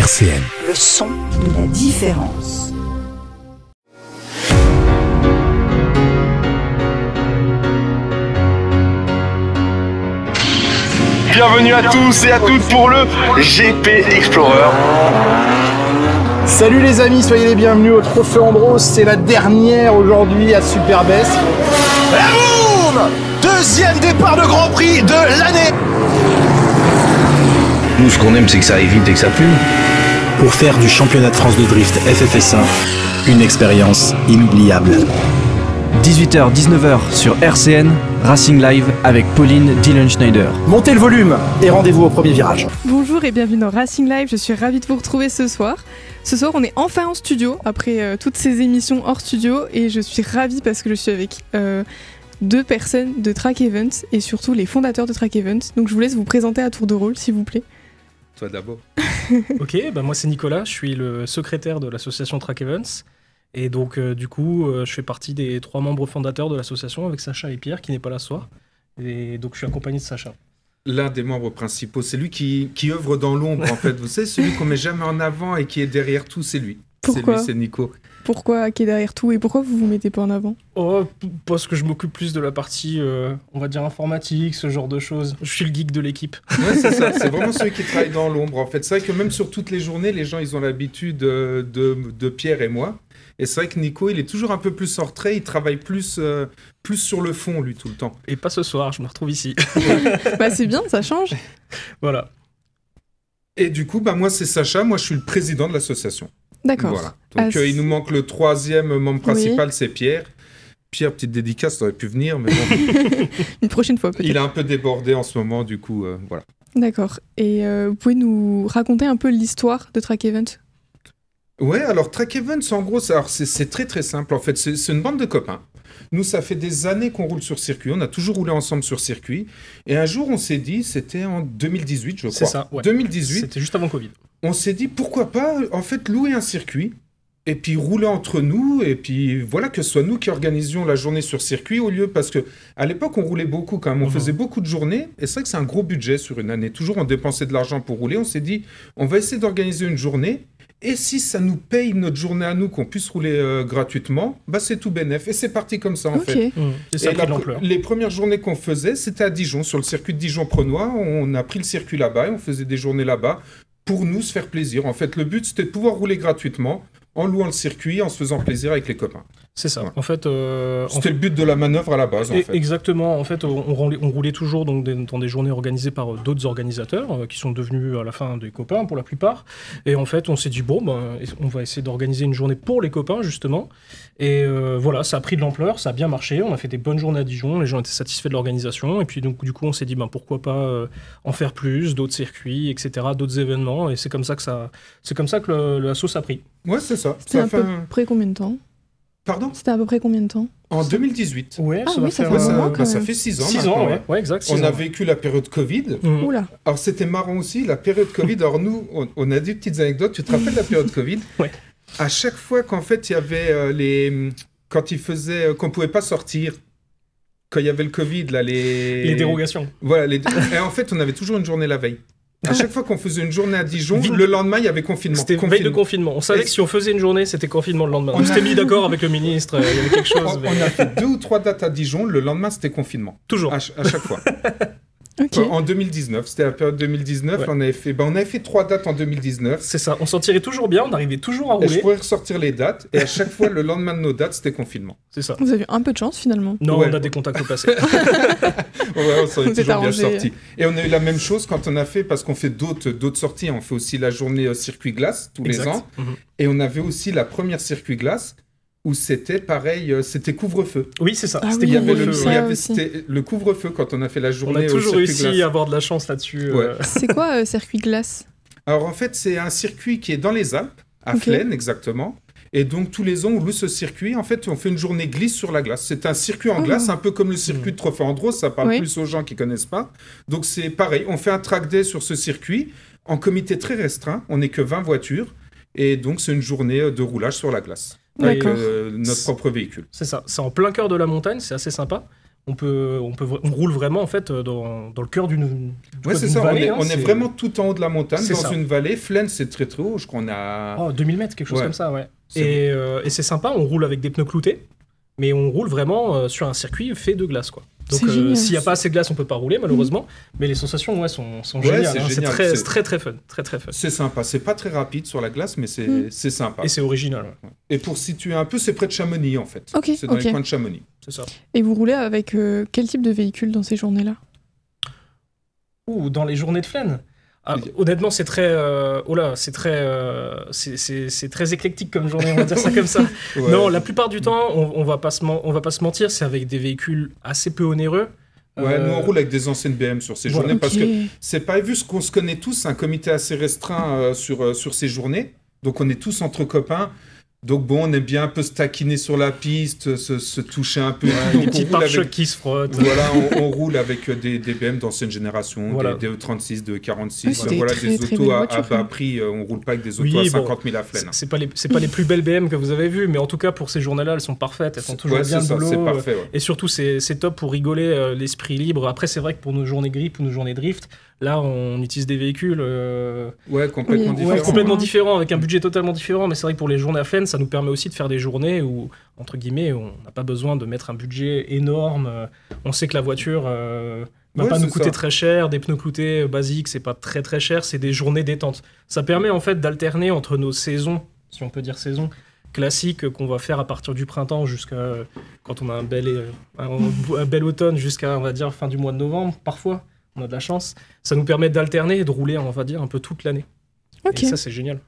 RCN. Le son de la différence. Bienvenue à tous et à toutes pour le GP Explorer. Salut les amis, soyez les bienvenus au Trophée Andros, c'est la dernière aujourd'hui à Superbès. Et boum ! Deuxième départ de Grand Prix de l'année. Nous, ce qu'on aime, c'est que ça aille vite et que ça fume. Pour faire du championnat de France de drift FFS1 une expérience inoubliable. 18h-19h sur RCN, Racing Live avec Pauline Dillon-Schneider. Montez le volume et rendez-vous au premier virage. Bonjour et bienvenue dans Racing Live, je suis ravie de vous retrouver ce soir. Ce soir on est enfin en studio après toutes ces émissions hors studio et je suis ravie parce que je suis avec deux personnes de Track Events et surtout les fondateurs de Track Events. Donc je vous laisse vous présenter à tour de rôle s'il vous plaît. Toi d'abord. Ok, moi c'est Nicolas, je suis le secrétaire de l'association Track Events. Et donc du coup, je fais partie des 3 membres fondateurs de l'association avec Sacha et Pierre qui n'est pas là ce soir. Et donc je suis accompagné de Sacha. L'un des membres principaux, c'est lui qui œuvre dans l'ombre en fait. Vous savez, celui qu'on met jamais en avant et qui est derrière tout, c'est lui. Pourquoi ? C'est Nico. Pourquoi qui est derrière tout et pourquoi vous vous mettez pas en avant ? Parce que je m'occupe plus de la partie, on va dire informatique, ce genre de choses. Je suis le geek de l'équipe. Ouais, c'est ça. C'est vraiment celui qui travaille dans l'ombre en fait. C'est vrai que même sur toutes les journées, les gens ils ont l'habitude de Pierre et moi. Et c'est vrai que Nico, il est toujours un peu plus en retrait, il travaille plus sur le fond, lui, tout le temps. Et pas ce soir, je me retrouve ici. Bah c'est bien, ça change. Voilà. Et du coup, moi, c'est Sacha, moi, je suis le président de l'association. D'accord. Voilà. Donc, il nous manque le 3e membre principal, c'est Pierre. Pierre, petite dédicace, t'aurais pu venir, mais bon. Une prochaine fois, peut-être. Il est un peu débordé en ce moment, du coup, voilà. D'accord. Et vous pouvez nous raconter un peu l'histoire de Track Events ? Ouais, alors Track Events, en gros, c'est très très simple. En fait, c'est une bande de copains. Nous, ça fait des années qu'on roule sur circuit. On a toujours roulé ensemble sur circuit. Et un jour, on s'est dit, c'était en 2018, je crois. C'est ça, ouais. 2018. C'était juste avant Covid. On s'est dit, pourquoi pas, en fait, louer un circuit et puis rouler entre nous. Et puis voilà, que ce soit nous qui organisions la journée sur circuit au lieu... Parce qu'à l'époque, on roulait beaucoup quand même. On faisait beaucoup de journées. Et c'est vrai que c'est un gros budget sur une année. Toujours, on dépensait de l'argent pour rouler. On s'est dit, on va essayer d'organiser une journée. Et si ça nous paye notre journée à nous, qu'on puisse rouler gratuitement, c'est tout bénef. Et c'est parti comme ça, en fait. Et ça a pris de l'ampleur. Les premières journées qu'on faisait, c'était à Dijon, sur le circuit de Dijon-Prenois. On a pris le circuit là-bas et on faisait des journées là-bas pour nous se faire plaisir. En fait, le but, c'était de pouvoir rouler gratuitement en louant le circuit, en se faisant plaisir avec les copains. C'est ça. Ouais. En fait, c'était le but de la manœuvre à la base. En fait. Exactement. En fait, on roulait toujours dans des journées organisées par d'autres organisateurs qui sont devenus à la fin des copains pour la plupart. Et en fait, on s'est dit on va essayer d'organiser une journée pour les copains justement. Et voilà, ça a pris de l'ampleur, ça a bien marché. On a fait des bonnes journées à Dijon. Les gens étaient satisfaits de l'organisation. Et puis donc du coup, on s'est dit pourquoi pas en faire plus, d'autres circuits, etc., d'autres événements. Et c'est comme ça que la sauce a pris. Ouais, c'est ça. C'était à peu près combien de temps ? Pardon ? C'était à peu près combien de temps ? En 2018. Ouais, ça fait 6 ans. 6 ans, ouais, exact. On a vécu la période Covid. Oula. Alors c'était marrant aussi, la période Covid. Alors nous, on a des petites anecdotes. Tu te rappelles la période Covid ? Ouais. À chaque fois qu'en fait il y avait quand ils faisaient qu'on pouvait pas sortir, quand il y avait le Covid là, les dérogations. Voilà. Et en fait, on avait toujours une journée la veille. À chaque fois qu'on faisait une journée à Dijon, le lendemain, il y avait confinement. C'était veille de confinement. On savait que si on faisait une journée, c'était confinement le lendemain. On s'était mis d'accord avec le ministre, il y avait quelque chose. On a fait 2 ou 3 dates à Dijon, le lendemain, c'était confinement. Toujours. À chaque fois. Okay. En 2019, c'était la période 2019, on avait fait 3 dates en 2019. C'est ça, on s'en tirait toujours bien, on arrivait toujours à rouler. Et je pourrais ressortir les dates, et à chaque fois, le lendemain de nos dates, c'était confinement. C'est ça. Vous avez eu un peu de chance finalement. Non, on a des contacts au passé. On s'en est toujours bien sortis. Et on a eu la même chose quand on a fait, parce qu'on fait d'autres sorties, on fait aussi la journée circuit glace tous les ans, et on avait aussi la première circuit glace, où c'était pareil, c'était couvre-feu. Oui, c'est ça. C'était le couvre-feu quand on a fait la journée. On a toujours réussi à avoir de la chance là-dessus. Ouais. C'est quoi circuit glace ? Alors en fait, c'est un circuit qui est dans les Alpes, à Flaine exactement. Et donc tous les ans, on loue ce circuit. En fait, on fait une journée glisse sur la glace. C'est un circuit en glace, un peu comme le circuit de Trophée Andros. Ça parle plus aux gens qui connaissent pas. Donc c'est pareil, on fait un track day sur ce circuit en comité très restreint. On n'est que 20 voitures. Et donc c'est une journée de roulage sur la glace. Avec notre propre véhicule. C'est ça, c'est en plein cœur de la montagne, c'est assez sympa. on roule vraiment en fait dans le cœur d'une c'est ça, vallée. On est vraiment tout en haut de la montagne, C'est dans ça. une vallée. Flaine, c'est très très haut, je crois qu'on a... 2000 mètres, quelque chose comme ça, ouais. C'est Et c'est sympa, on roule avec des pneus cloutés, mais on roule vraiment sur un circuit fait de glace, quoi. Donc C'est génial. s'il n'y a pas assez de glace, on peut pas rouler malheureusement, mais les sensations sont géniales. c'est C'est génial, très, c'est- très très fun, très très fun. C'est sympa, c'est pas très rapide sur la glace, mais c'est sympa. Et c'est original, ouais. Et pour situer un peu, c'est près de Chamonix en fait. Ok, C'est dans ok. les coins de Chamonix. C'est ça. Et vous roulez avec quel type de véhicule dans ces journées-là? Ou dans les journées de Flaine. Oui. Honnêtement, c'est très, c'est très éclectique comme journée, on va dire ça comme ça. Ouais. Non, la plupart du temps, on va pas se mentir, c'est avec des véhicules assez peu onéreux. Ouais, nous on roule avec des anciennes BM sur ces Voilà. journées parce Ok. que c'est pas vu ce qu'on se connaît tous, c'est un comité assez restreint sur ces journées. Donc on est tous entre copains. Donc bon, on aime bien un peu se taquiner sur la piste, se toucher un peu. et tout. Des Donc, petits on roule pare-chocs avec- qui se frottent. Voilà, on roule avec des BM d'ancienne génération, Voilà. des E36, des Ouais, E46, c'est des voilà, très, des très autos belles à voitures, bas hein. prix. On roule pas avec des autos Oui, à bon, 50 000 à Flaine. C'est pas les plus belles BM que vous avez vues, mais en tout cas pour ces journées-là, elles sont parfaites, elles font toujours Ouais, bien c'est le ça, boulot. c'est parfait. Ouais. Et surtout, c'est top pour rigoler, l'esprit libre. Après, c'est vrai que pour nos journées grip ou nos journées drift, là, on utilise des véhicules Ouais, complètement Oui, différent. ouais, complètement Ouais. différents, avec un budget totalement différent. Mais c'est vrai que pour les journées à Flaine, ça nous permet aussi de faire des journées où, entre guillemets, on n'a pas besoin de mettre un budget énorme. On sait que la voiture va Ouais, pas nous c'est coûter ça. très cher. Des pneus cloutés basiques, c'est pas très très cher. C'est des journées détente. Ça permet en fait d'alterner entre nos saisons, si on peut dire saisons, classiques qu'on va faire à partir du printemps jusqu'à quand on a un bel automne jusqu'à, on va dire, fin du mois de novembre, parfois. On a de la chance. Ça nous permet d'alterner et de rouler, on va dire, un peu toute l'année. Ok. Et ça, c'est génial.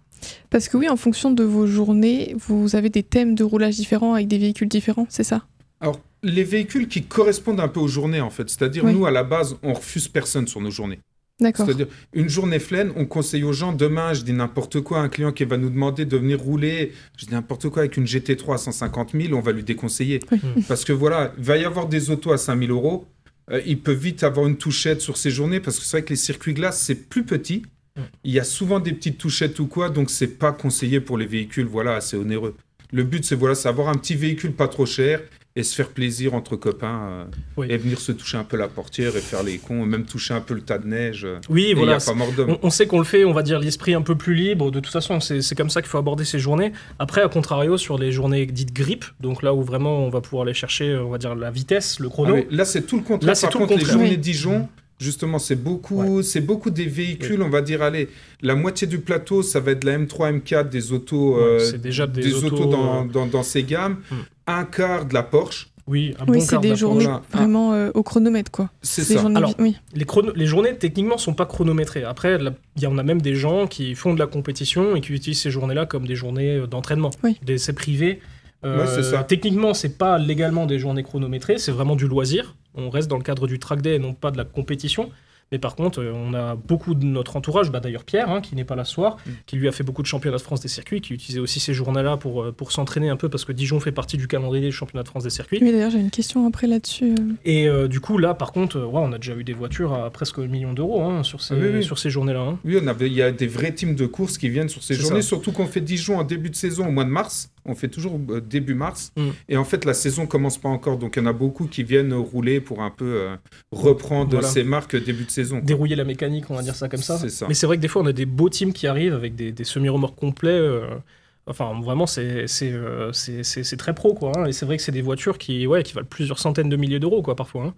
Parce que oui, en fonction de vos journées, vous avez des thèmes de roulage différents avec des véhicules différents, c'est ça? Alors, les véhicules qui correspondent un peu aux journées, en fait. C'est-à-dire, Oui. nous, à la base, on refuse personne sur nos journées. D'accord. C'est-à-dire, une journée Flaine, on conseille aux gens, demain, je dis n'importe quoi, un client qui va nous demander de venir rouler, je dis n'importe quoi, avec une GT3 à 150 000, on va lui déconseiller. Oui. Parce que voilà, il va y avoir des autos à 5 000 euros, il peut vite avoir une touchette sur ces journées, parce que c'est vrai que les circuits glace, c'est plus petit. Il y a souvent des petites touchettes ou quoi, donc c'est pas conseillé pour les véhicules, voilà, assez onéreux. Le but, c'est voilà, c'est avoir un petit véhicule pas trop cher et se faire plaisir entre copains Oui. et venir se toucher un peu la portière et faire les cons, même toucher un peu le tas de neige. Oui, Et il voilà. n'y a pas mort d'homme. On sait qu'on le fait, on va dire, l'esprit un peu plus libre. De toute façon, c'est comme ça qu'il faut aborder ces journées. Après, à contrario, sur les journées dites grip, donc là où vraiment on va pouvoir aller chercher, on va dire, la vitesse, le Ah chrono. oui, là, c'est tout le contraire. Là, c'est Par tout le contre, les contraire. journées Oui. Dijon, justement, c'est beaucoup des véhicules, on va dire, allez, la moitié du plateau, ça va être de la M3, M4, des autos, Ouais, c'est déjà des autos, dans ces gammes, un quart de la Porsche. Oui, un Oui, bon c'est quart des d'approche. journées Voilà. vraiment au chronomètre, quoi. C'est Des ça. journées Alors, oui. Les journées, techniquement, sont pas chronométrées. Après, il y en a même des gens qui font de la compétition et qui utilisent ces journées-là comme des journées d'entraînement, Oui. des essais privés. Ouais, c'est ça. Techniquement, c'est pas légalement des journées chronométrées, c'est vraiment du loisir. On reste dans le cadre du track day et non pas de la compétition. Mais par contre, on a beaucoup de notre entourage, d'ailleurs Pierre, qui n'est pas là ce soir, qui lui a fait beaucoup de championnats de France des circuits, qui utilisait aussi ces journées-là pour s'entraîner un peu, parce que Dijon fait partie du calendrier des championnats de France des circuits. Oui, d'ailleurs, j'ai une question après là-dessus. Et du coup, là, par contre, on a déjà eu des voitures à presque 1 million d'euros sur ces, oui. sur ces journées-là. hein. Oui, il y a des vrais teams de courses qui viennent sur ces C'est journées, ça. surtout qu'on fait Dijon en début de saison au mois de mars. On fait toujours début mars. Mm. Et en fait, la saison commence pas encore. Donc, il y en a beaucoup qui viennent rouler pour un peu reprendre Voilà. ces marques début de saison. quoi. Dérouiller la mécanique, on va dire ça comme ça. C'est ça. Mais c'est vrai que des fois, on a des beaux teams qui arrivent avec des semi-remorques complets. Enfin, vraiment, c'est très pro, quoi. hein. Et c'est vrai que c'est des voitures qui valent plusieurs centaines de milliers d'euros, quoi, parfois. hein.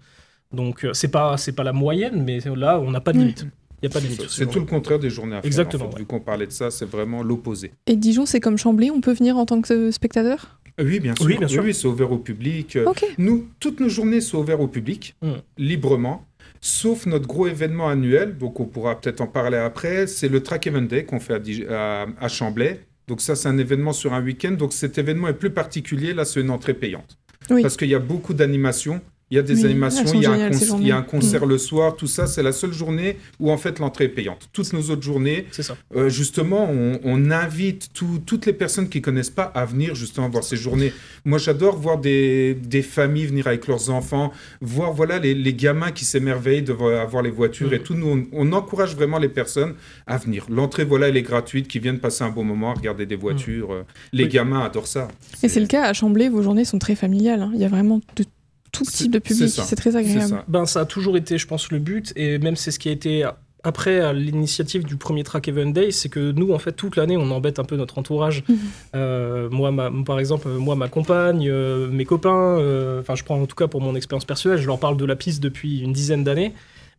Donc, c'est pas la moyenne, mais là, on n'a pas de limite. Il n'y a pas de limite. C'est tout le contraire des journées à faire. Exactement, en fait. ouais. Vu qu'on parlait de ça, c'est vraiment l'opposé. Et Dijon, c'est comme Chambly, on peut venir en tant que spectateur? Oui, bien sûr. Oui, bien sûr. Oui, c'est ouvert au public. Ok. Nous, toutes nos journées sont ouvertes au public, librement, sauf notre gros événement annuel, donc on pourra peut-être en parler après, c'est le Track Event Day qu'on fait à Chamblay. Donc ça, c'est un événement sur un week-end. Donc cet événement est plus particulier. Là, c'est une entrée payante. Oui. Parce qu'il y a beaucoup d'animations. Il y a des Oui, animations, elles sont il y a géniales, ces il y a un journées. concert le soir, tout ça. C'est la seule journée où, en fait, l'entrée est payante. Toutes nos autres journées, C'est ça. justement, on invite toutes les personnes qui connaissent pas à venir justement voir ces journées. Moi, j'adore voir des familles venir avec leurs enfants, voir les gamins qui s'émerveillent de voir les voitures et tout. Nous, on encourage vraiment les personnes à venir. L'entrée, elle est gratuite, qui viennent passer un bon moment à regarder des voitures. Les Oui. gamins adorent ça. Et c'est le cas à Chambly, vos journées sont très familiales. hein. Il y a vraiment de tout type de public, c'est très agréable. Ça a toujours été, je pense, le but, et même c'est ce qui a été après à l'initiative du premier Track Event Day, c'est que nous, en fait, toute l'année, on embête un peu notre entourage. Par exemple, ma compagne, mes copains, je prends en tout cas pour mon expérience personnelle, je leur parle de la piste depuis une dizaine d'années,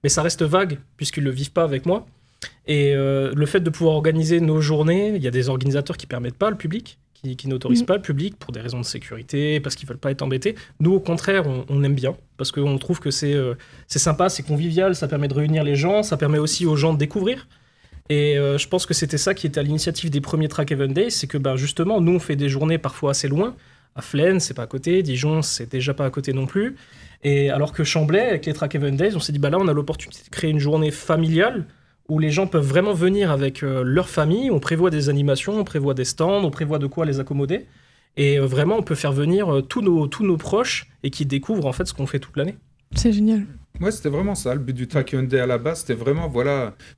mais ça reste vague, puisqu'ils ne le vivent pas avec moi. Et le fait de pouvoir organiser nos journées, il y a des organisateurs qui ne permettent pas le public, qui n'autorisent pas le public pour des raisons de sécurité, parce qu'ils ne veulent pas être embêtés. Nous, au contraire, on aime bien, parce qu'on trouve que c'est sympa, c'est convivial, ça permet de réunir les gens, ça permet aussi aux gens de découvrir. Et je pense que c'était ça qui était à l'initiative des premiers Track Event Days, c'est que justement, nous, on fait des journées parfois assez loin. À Flaine, c'est pas à côté, Dijon, c'est déjà pas à côté non plus. Et alors que Chamblay, avec les Track Event Days, on s'est dit, là, on a l'opportunité de créer une journée familiale, où les gens peuvent vraiment venir avec leur famille, on prévoit des animations, on prévoit des stands, on prévoit de quoi les accommoder, et vraiment on peut faire venir tous nos proches et qui découvrent en fait ce qu'on fait toute l'année. C'est génial. Ouais, c'était vraiment ça, le but du Track Event Day à la base, c'était vraiment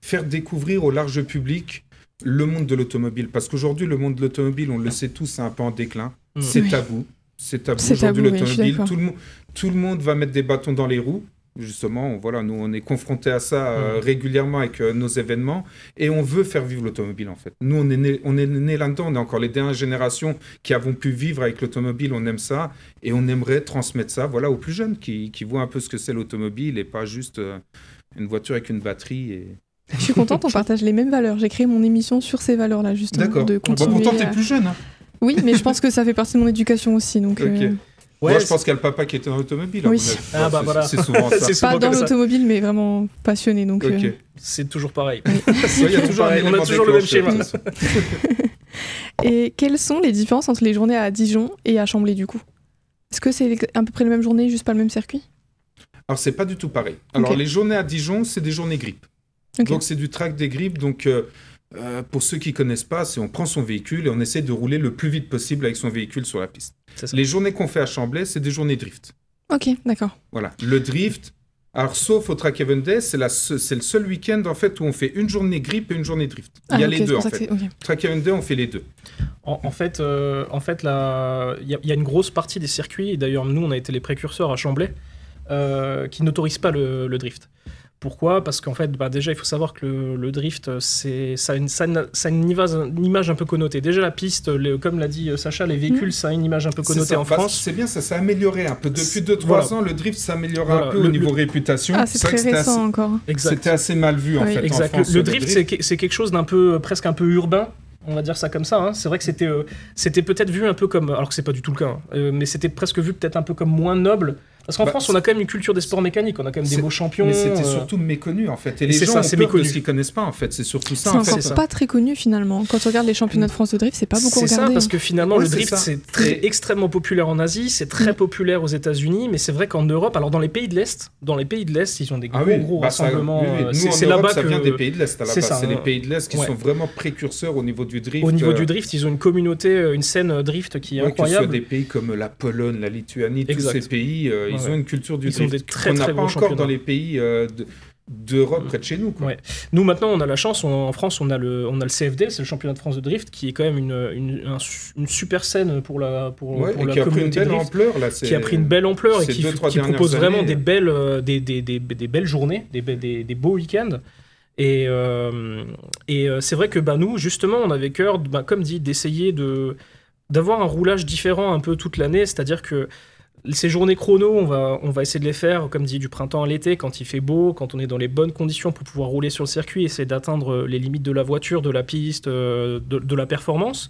faire découvrir au large public le monde de l'automobile, parce qu'aujourd'hui le monde de l'automobile, on le sait tous, c'est un peu en déclin, c'est tabou. C'est tabou aujourd'hui l'automobile, tout le monde va mettre des bâtons dans les roues. Justement, nous on est confrontés à ça régulièrement avec nos événements et on veut faire vivre l'automobile en fait. Nous on est né là-dedans, on est encore les dernières générations qui avons pu vivre avec l'automobile, on aime ça et on aimerait transmettre ça aux plus jeunes qui voient un peu ce que c'est l'automobile et pas juste une voiture avec une batterie. Je suis contente, on partage les mêmes valeurs. J'ai créé mon émission sur ces valeurs-là justement. D'accord. De continuer pourtant t'es plus jeune. Hein. Oui, mais je pense que ça fait partie de mon éducation aussi. Donc, okay. Moi, je pense qu'il y a le papa qui était dans l'automobile. Oui. Voilà. C'est souvent ça. Pas dans l'automobile, mais vraiment passionné. Donc, c'est toujours pareil. Oui. On a toujours le même schéma. Et quelles sont les différences entre les journées à Dijon et à Chamblay du coup ? Est-ce que c'est à peu près la même journée, juste pas le même circuit ? Alors, c'est pas du tout pareil. Alors, les journées à Dijon, c'est des journées grippe. Donc, c'est du track des grippes. Donc, pour ceux qui connaissent pas, c'est on prend son véhicule et on essaie de rouler le plus vite possible avec son véhicule sur la piste. Les journées qu'on fait à Chamblay, c'est des journées drift. Ok, d'accord. Voilà, le drift. Alors, sauf au Track Event Day, c'est le seul week-end en fait où on fait une journée grip et une journée drift. Il y a les deux en fait. Track Event Day, on fait les deux. En fait, il y a une grosse partie des circuits, et d'ailleurs nous on a été les précurseurs à Chamblay, qui n'autorisent pas le drift. Pourquoi ? Parce qu'en fait, déjà, il faut savoir que le drift, ça a une image un peu connotée. Déjà, la piste, comme l'a dit Sacha, les véhicules, ça a une image un peu connotée en France. C'est bien, ça s'est amélioré un peu. Depuis 2-3 ans, le drift s'améliore un peu au niveau réputation. Ah, c'est très récent encore. C'était assez mal vu, en fait, exact. en France. Le drift, c'est quelque chose presque un peu urbain. On va dire ça comme ça. Hein. C'est vrai que c'était peut-être vu un peu comme... Alors que c'est pas du tout le cas. Mais c'était presque vu peut-être un peu comme moins noble. Parce qu'en France, on a quand même une culture des sports mécaniques. On a quand même des beaux champions. Mais c'était surtout méconnu, en fait. Et les gens ont peur de ce qu'ils connaissent pas, en fait. C'est surtout ça, en fait. C'est pas très connu, finalement. Quand tu regardes les championnats de France de drift, c'est pas beaucoup regardé. C'est ça, parce que finalement, le drift, c'est extrêmement populaire en Asie. C'est très populaire aux États-Unis. Mais c'est vrai qu'en Europe, alors dans les pays de l'Est, ils ont des gros rassemblements. C'est là-bas que ça vient des pays de l'Est. C'est les pays de l'Est qui sont vraiment précurseurs au niveau du drift. Au niveau du drift, ils ont une communauté, une scène drift qui est incroyable. Que ce soit des pays comme la Pologne, la Lituanie, tous ces pays, ils ont une culture du drift. On n'a pas encore dans les pays d'Europe près de chez nous. Quoi. Ouais. Nous maintenant on a la chance, en France on a le CFD, c'est le championnat de France de drift, qui est quand même une super scène pour la communauté de drift, qui a pris une belle ampleur et qui propose vraiment des belles journées, des beaux week-ends. Et c'est vrai que nous justement on avait cœur, comme dit, d'essayer d'avoir un roulage différent un peu toute l'année, c'est-à-dire que ces journées chrono, on va essayer de les faire, comme dit, du printemps à l'été, quand il fait beau, quand on est dans les bonnes conditions pour pouvoir rouler sur le circuit, essayer d'atteindre les limites de la voiture, de la piste, de la performance.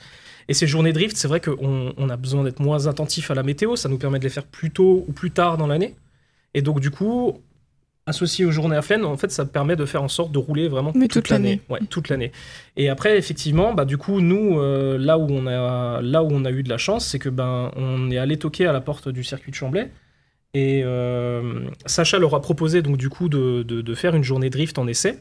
Et ces journées drift, c'est vrai qu'on a besoin d'être moins attentif à la météo, ça nous permet de les faire plus tôt ou plus tard dans l'année. Et donc du coup, associé aux journées à Flaine, en fait, ça permet de faire en sorte de rouler vraiment toute l'année. Ouais, toute l'année. Et après, effectivement, du coup, nous, là où on a eu de la chance, c'est que on est allé toquer à la porte du circuit de Chamblay. Et Sacha leur a proposé donc du coup de faire une journée drift en essai.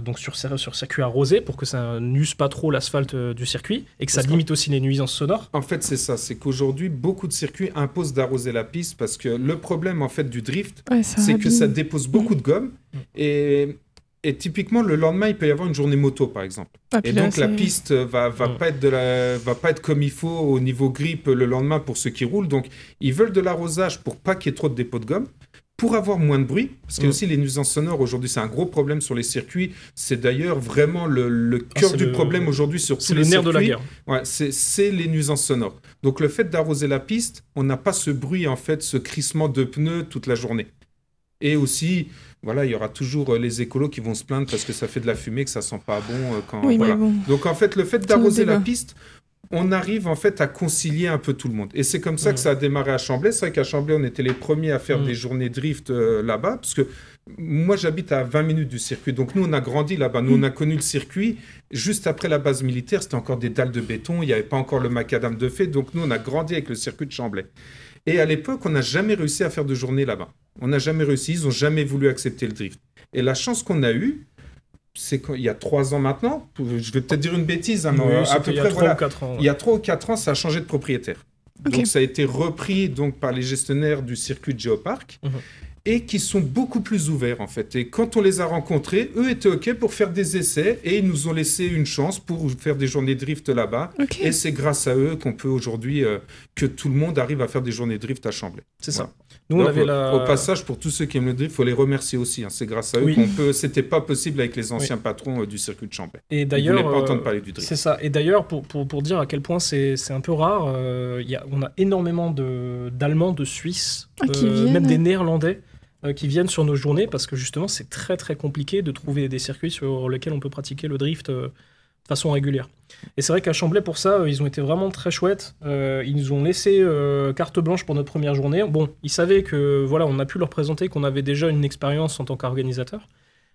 Donc sur circuit arrosé pour que ça n'use pas trop l'asphalte du circuit et que ça limite aussi les nuisances sonores. En fait, c'est ça, c'est qu'aujourd'hui, beaucoup de circuits imposent d'arroser la piste parce que le problème en fait du drift, c'est que ça dépose beaucoup de gomme et Et typiquement, le lendemain, il peut y avoir une journée moto, par exemple. Ah, Et puis là, donc, la c'est- piste va pas être comme il faut au niveau grippe le lendemain pour ceux qui roulent. Donc, ils veulent de l'arrosage pour pas qu'il y ait trop de dépôts de gomme, pour avoir moins de bruit. Parce qu'il y a aussi les nuisances sonores. Aujourd'hui, c'est un gros problème sur les circuits. C'est d'ailleurs vraiment le cœur c'est du le- problème aujourd'hui sur tous C'est les le nerf circuits. de la guerre. Ouais, c'est les nuisances sonores. Donc, le fait d'arroser la piste, on n'a pas ce bruit, en fait, ce crissement de pneus toute la journée. Et aussi, voilà, il y aura toujours les écolos qui vont se plaindre parce que ça fait de la fumée, que ça sent pas bon. Quand, Oui, voilà. mais bon. Donc en fait, le fait un d'arroser la débat. piste, on arrive en fait à concilier un peu tout le monde. Et c'est comme ça que ça a démarré à Chambly. C'est vrai qu'à Chambly, on était les premiers à faire des journées drift là-bas, parce que moi, j'habite à 20 minutes du circuit. Donc nous, on a grandi là-bas. Nous, on a connu le circuit. Juste après la base militaire, c'était encore des dalles de béton. Il n'y avait pas encore le macadam de fée. Donc nous, on a grandi avec le circuit de Chambly. Et à l'époque, on n'a jamais réussi à faire de journée là-bas. On n'a jamais réussi. Ils n'ont jamais voulu accepter le drift. Et la chance qu'on a eue, c'est qu'il y a 3 ans maintenant, je vais peut-être dire une bêtise, hein, mais Oui, à c'était peu il y a près, 3 voilà. ou 4 ans. Il y a 3 ou 4 ans, ça a changé de propriétaire. Ok. Donc ça a été repris donc, par les gestionnaires du circuit de Géoparc et qui sont beaucoup plus ouverts en fait. Et quand on les a rencontrés, eux étaient OK pour faire des essais et ils nous ont laissé une chance pour faire des journées de drift là-bas. Ok. Et c'est grâce à eux qu'on peut aujourd'hui, que tout le monde arrive à faire des journées de drift à Chambly. C'est Voilà. ça. Nous, on Donc, avait la... Au passage, pour tous ceux qui aiment le drift, il faut les remercier aussi. Hein. C'est grâce à eux Oui. qu'on peut. C'était pas possible avec les anciens patrons du circuit de Chambly. Et Ils d'ailleurs, voulaient pas entendre parler du drift. c'est ça. Et d'ailleurs, pour dire à quel point c'est un peu rare, on a énormément d'Allemands, de Suisses, qui viennent. même des Néerlandais qui viennent sur nos journées parce que justement, c'est très très compliqué de trouver des circuits sur lesquels on peut pratiquer le drift de façon régulière. Et c'est vrai qu'à Chambly, pour ça, ils ont été vraiment très chouettes. Ils nous ont laissé carte blanche pour notre première journée. Bon, ils savaient que voilà, on a pu leur présenter qu'on avait déjà une expérience en tant qu'organisateur.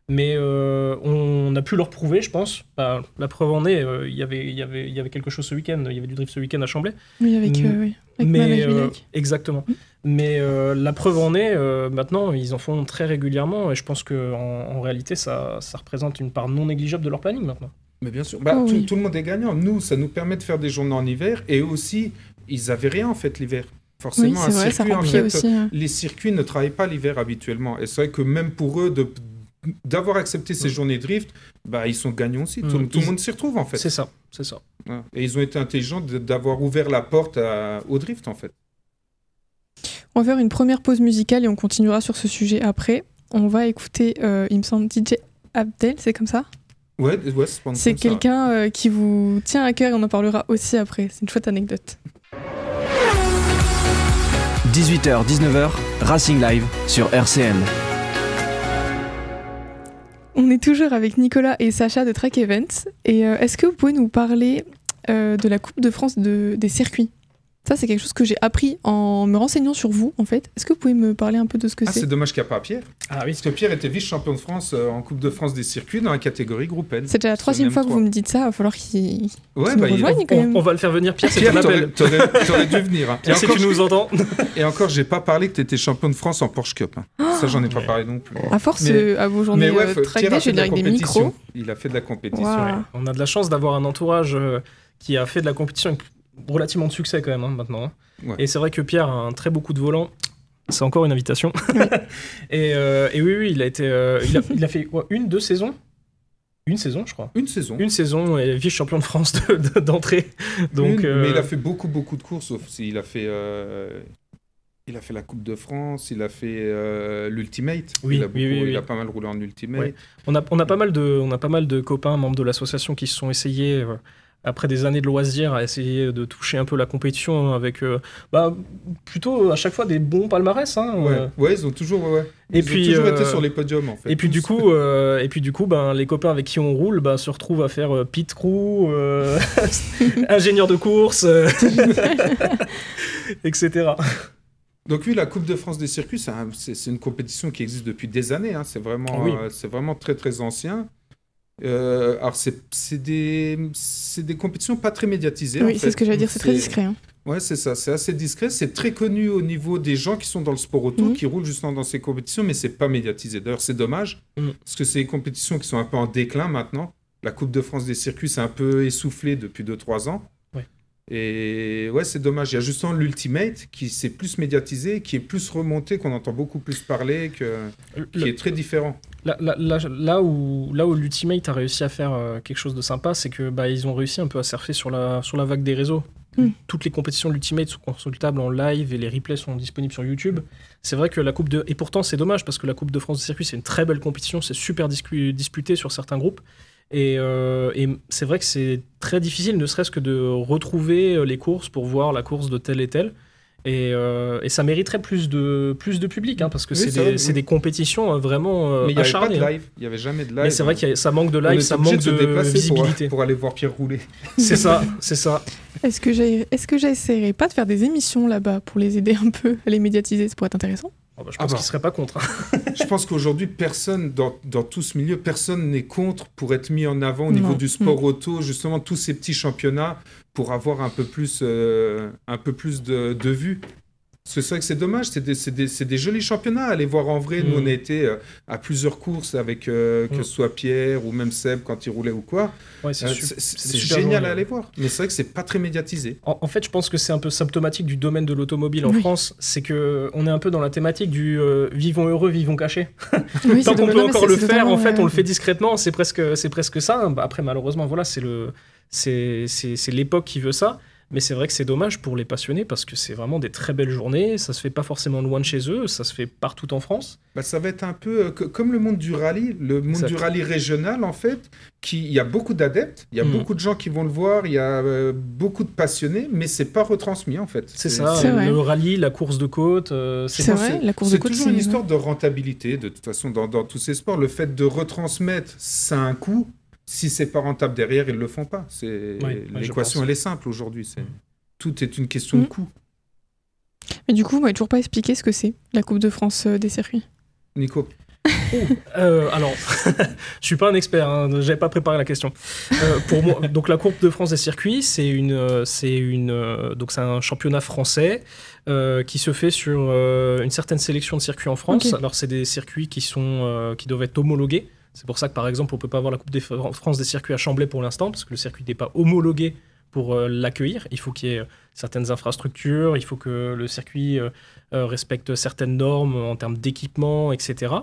Mais on a pu leur prouver, je pense. Bah, la preuve en est, il y avait quelque chose ce week-end. Il y avait du drift ce week-end à Chambly. Oui, avec Mamel Villec. Exactement. Mais la preuve en est, maintenant, ils en font très régulièrement. Et je pense qu'en réalité, ça représente une part non négligeable de leur planning maintenant. Mais bien sûr, Oh, oui. tout le monde est gagnant. Nous, ça nous permet de faire des journées en hiver. Et eux aussi, ils n'avaient rien en fait l'hiver. Forcément, Oui, c'est vrai, ça circuit, en remplit fait, aussi. les circuits ne travaillent pas l'hiver habituellement. Et c'est vrai que même pour eux, d'avoir accepté ces journées drift, bah, ils sont gagnants aussi. Tout le monde s'y retrouve en fait. C'est ça, c'est ça. Ouais. Et ils ont été intelligents d'avoir ouvert la porte au drift en fait. On va faire une première pause musicale et on continuera sur ce sujet après. On va écouter, il me semble, DJ Abdel, c'est comme ça? Ouais, c'est pas C'est comme ça. quelqu'un qui vous tient à cœur et on en parlera aussi après. C'est une chouette anecdote. 18h, 19h, Racing Live sur RCN. On est toujours avec Nicolas et Sacha de Track Events. Et est-ce que vous pouvez nous parler de la Coupe de France des circuits? Ça, c'est quelque chose que j'ai appris en me renseignant sur vous, en fait. Est-ce que vous pouvez me parler un peu de ce que Ah, c'est? c'est dommage qu'il n'y a pas Pierre. Ah oui. Parce que Pierre était vice-champion de France en Coupe de France des circuits dans la catégorie groupe N. C'est déjà la troisième fois que vous me dites ça. Il va falloir qu'il Ouais, nous bah, rejoigne quand même. On va le faire venir, Pierre, c'est Pierre, ton appel. t'aurais dû venir. Hein. Pierre, si tu nous entends. Et encore, j'ai pas parlé que tu étais champion de France en Porsche Cup. Hein. Ça, j'en ai pas parlé non plus. À force, Mais- à vos journées Mais ouais, track Pierre day, a je fait vais de la dire avec des compétition. micros. Il a fait de la compétition. Wow. ouais. On a de la chance d'avoir un entourage qui a fait de la compétition avec relativement de succès quand même maintenant. Ouais. Et c'est vrai que Pierre a un très beau coup de volant. C'est encore une invitation. et oui, il a été, il a fait quoi, 2 saisons. Une saison, je crois. Une saison. Une saison et vice-champion de France d'entrée. Donc, Mais il a fait beaucoup de courses. Il a fait la Coupe de France, il a fait l'Ultimate. Oui, il a pas mal roulé en Ultimate. Ouais. On a pas mal de copains, membres de l'association, qui se sont essayés, après des années de loisirs, à essayer de toucher un peu la compétition avec plutôt à chaque fois des bons palmarès. Hein, Ouais, ils ont toujours, ils ont toujours été sur les podiums en fait. Et puis du coup, les copains avec qui on roule se retrouvent à faire pit crew, ingénieur de course, etc. Donc oui, la Coupe de France des circuits, c'est une compétition qui existe depuis des années. Hein. C'est vraiment très très ancien. Alors c'est des compétitions pas très médiatisées. Oui, en c'est fait. ce que j'allais dire, c'est très discret. Hein. Ouais, c'est ça, c'est assez discret. C'est très connu au niveau des gens qui sont dans le sport auto, qui roulent justement dans ces compétitions, mais c'est pas médiatisé. D'ailleurs, c'est dommage, parce que c'est des compétitions qui sont un peu en déclin maintenant. La Coupe de France des circuits, c'est un peu essoufflé depuis 2-3 ans. Ouais. Et ouais, c'est dommage. Il y a justement l'Ultimate qui s'est plus médiatisé, qui est plus remonté, qu'on entend beaucoup plus parler, qui est très différent. Là où l'Ultimate a réussi à faire quelque chose de sympa, c'est que ils ont réussi un peu à surfer sur la vague des réseaux. Toutes les compétitions de l'Ultimate sont consultables en live et les replays sont disponibles sur YouTube. C'est vrai que et pourtant c'est dommage parce que la Coupe de France de circuit c'est une très belle compétition, c'est super disputé sur certains groupes. Et c'est vrai que c'est très difficile, ne serait-ce que de retrouver les courses pour voir la course de tel et tel. Et ça mériterait plus de public, hein, parce que c'est des compétitions vraiment mais il n'y avait pas de acharnées. live, il n'y avait jamais de live. Mais c'est vrai que ça manque de live, ça manque de visibilité. Pour aller voir Pierre rouler. C'est ça, c'est ça. Est-ce que j'essaierai pas de faire des émissions là-bas pour les aider un peu à les médiatiser? Ça pourrait être intéressant. Je pense qu'ils seraient pas contre. Je pense qu'aujourd'hui, personne, dans tout ce milieu, personne n'est contre pour être mis en avant au niveau du sport auto, justement, tous ces petits championnats, pour avoir un peu plus de vues. C'est vrai que c'est dommage, c'est des jolis championnats à aller voir en vrai. Nous, on a été à plusieurs courses avec que ce soit Pierre ou même Seb quand il roulait ou quoi. Ouais, c'est génial à aller voir. Mais c'est vrai que c'est pas très médiatisé. En fait, je pense que c'est un peu symptomatique du domaine de l'automobile en France. C'est qu'on est un peu dans la thématique du vivons heureux, vivons cachés. Oui, tant qu'on peut encore le faire, en fait, on le fait discrètement. C'est presque ça. Après, malheureusement, voilà, c'est l'époque qui veut ça. Mais c'est vrai que c'est dommage pour les passionnés parce que c'est vraiment des très belles journées. Ça se fait pas forcément loin de chez eux, ça se fait partout en France. Ça va être un peu comme le monde du rallye, du rallye régional en fait. Il y a beaucoup d'adeptes, il y a beaucoup de gens qui vont le voir, il y a beaucoup de passionnés, mais c'est pas retransmis en fait. C'est ça, le rallye, la course de côte. C'est vrai, la course de côte. C'est toujours une histoire de rentabilité de toute façon dans tous ces sports. Le fait de retransmettre, ça a un coût. Si c'est pas rentable derrière, ils le font pas. L'équation, elle est simple aujourd'hui. Tout est une question de coût. Mais du coup, vous m'avez toujours pas expliqué ce que c'est, la Coupe de France des circuits. Nico. Alors, je suis pas un expert, hein, j'avais pas préparé la question. Pour moi, donc la Coupe de France des circuits, c'est un championnat français qui se fait sur une certaine sélection de circuits en France. Okay. Alors, c'est des circuits qui doivent être homologués. C'est pour ça que, par exemple, on ne peut pas avoir la Coupe de France des circuits à Chamblay pour l'instant, parce que le circuit n'est pas homologué pour l'accueillir. Il faut qu'il y ait certaines infrastructures, il faut que le circuit respecte certaines normes en termes d'équipement, etc.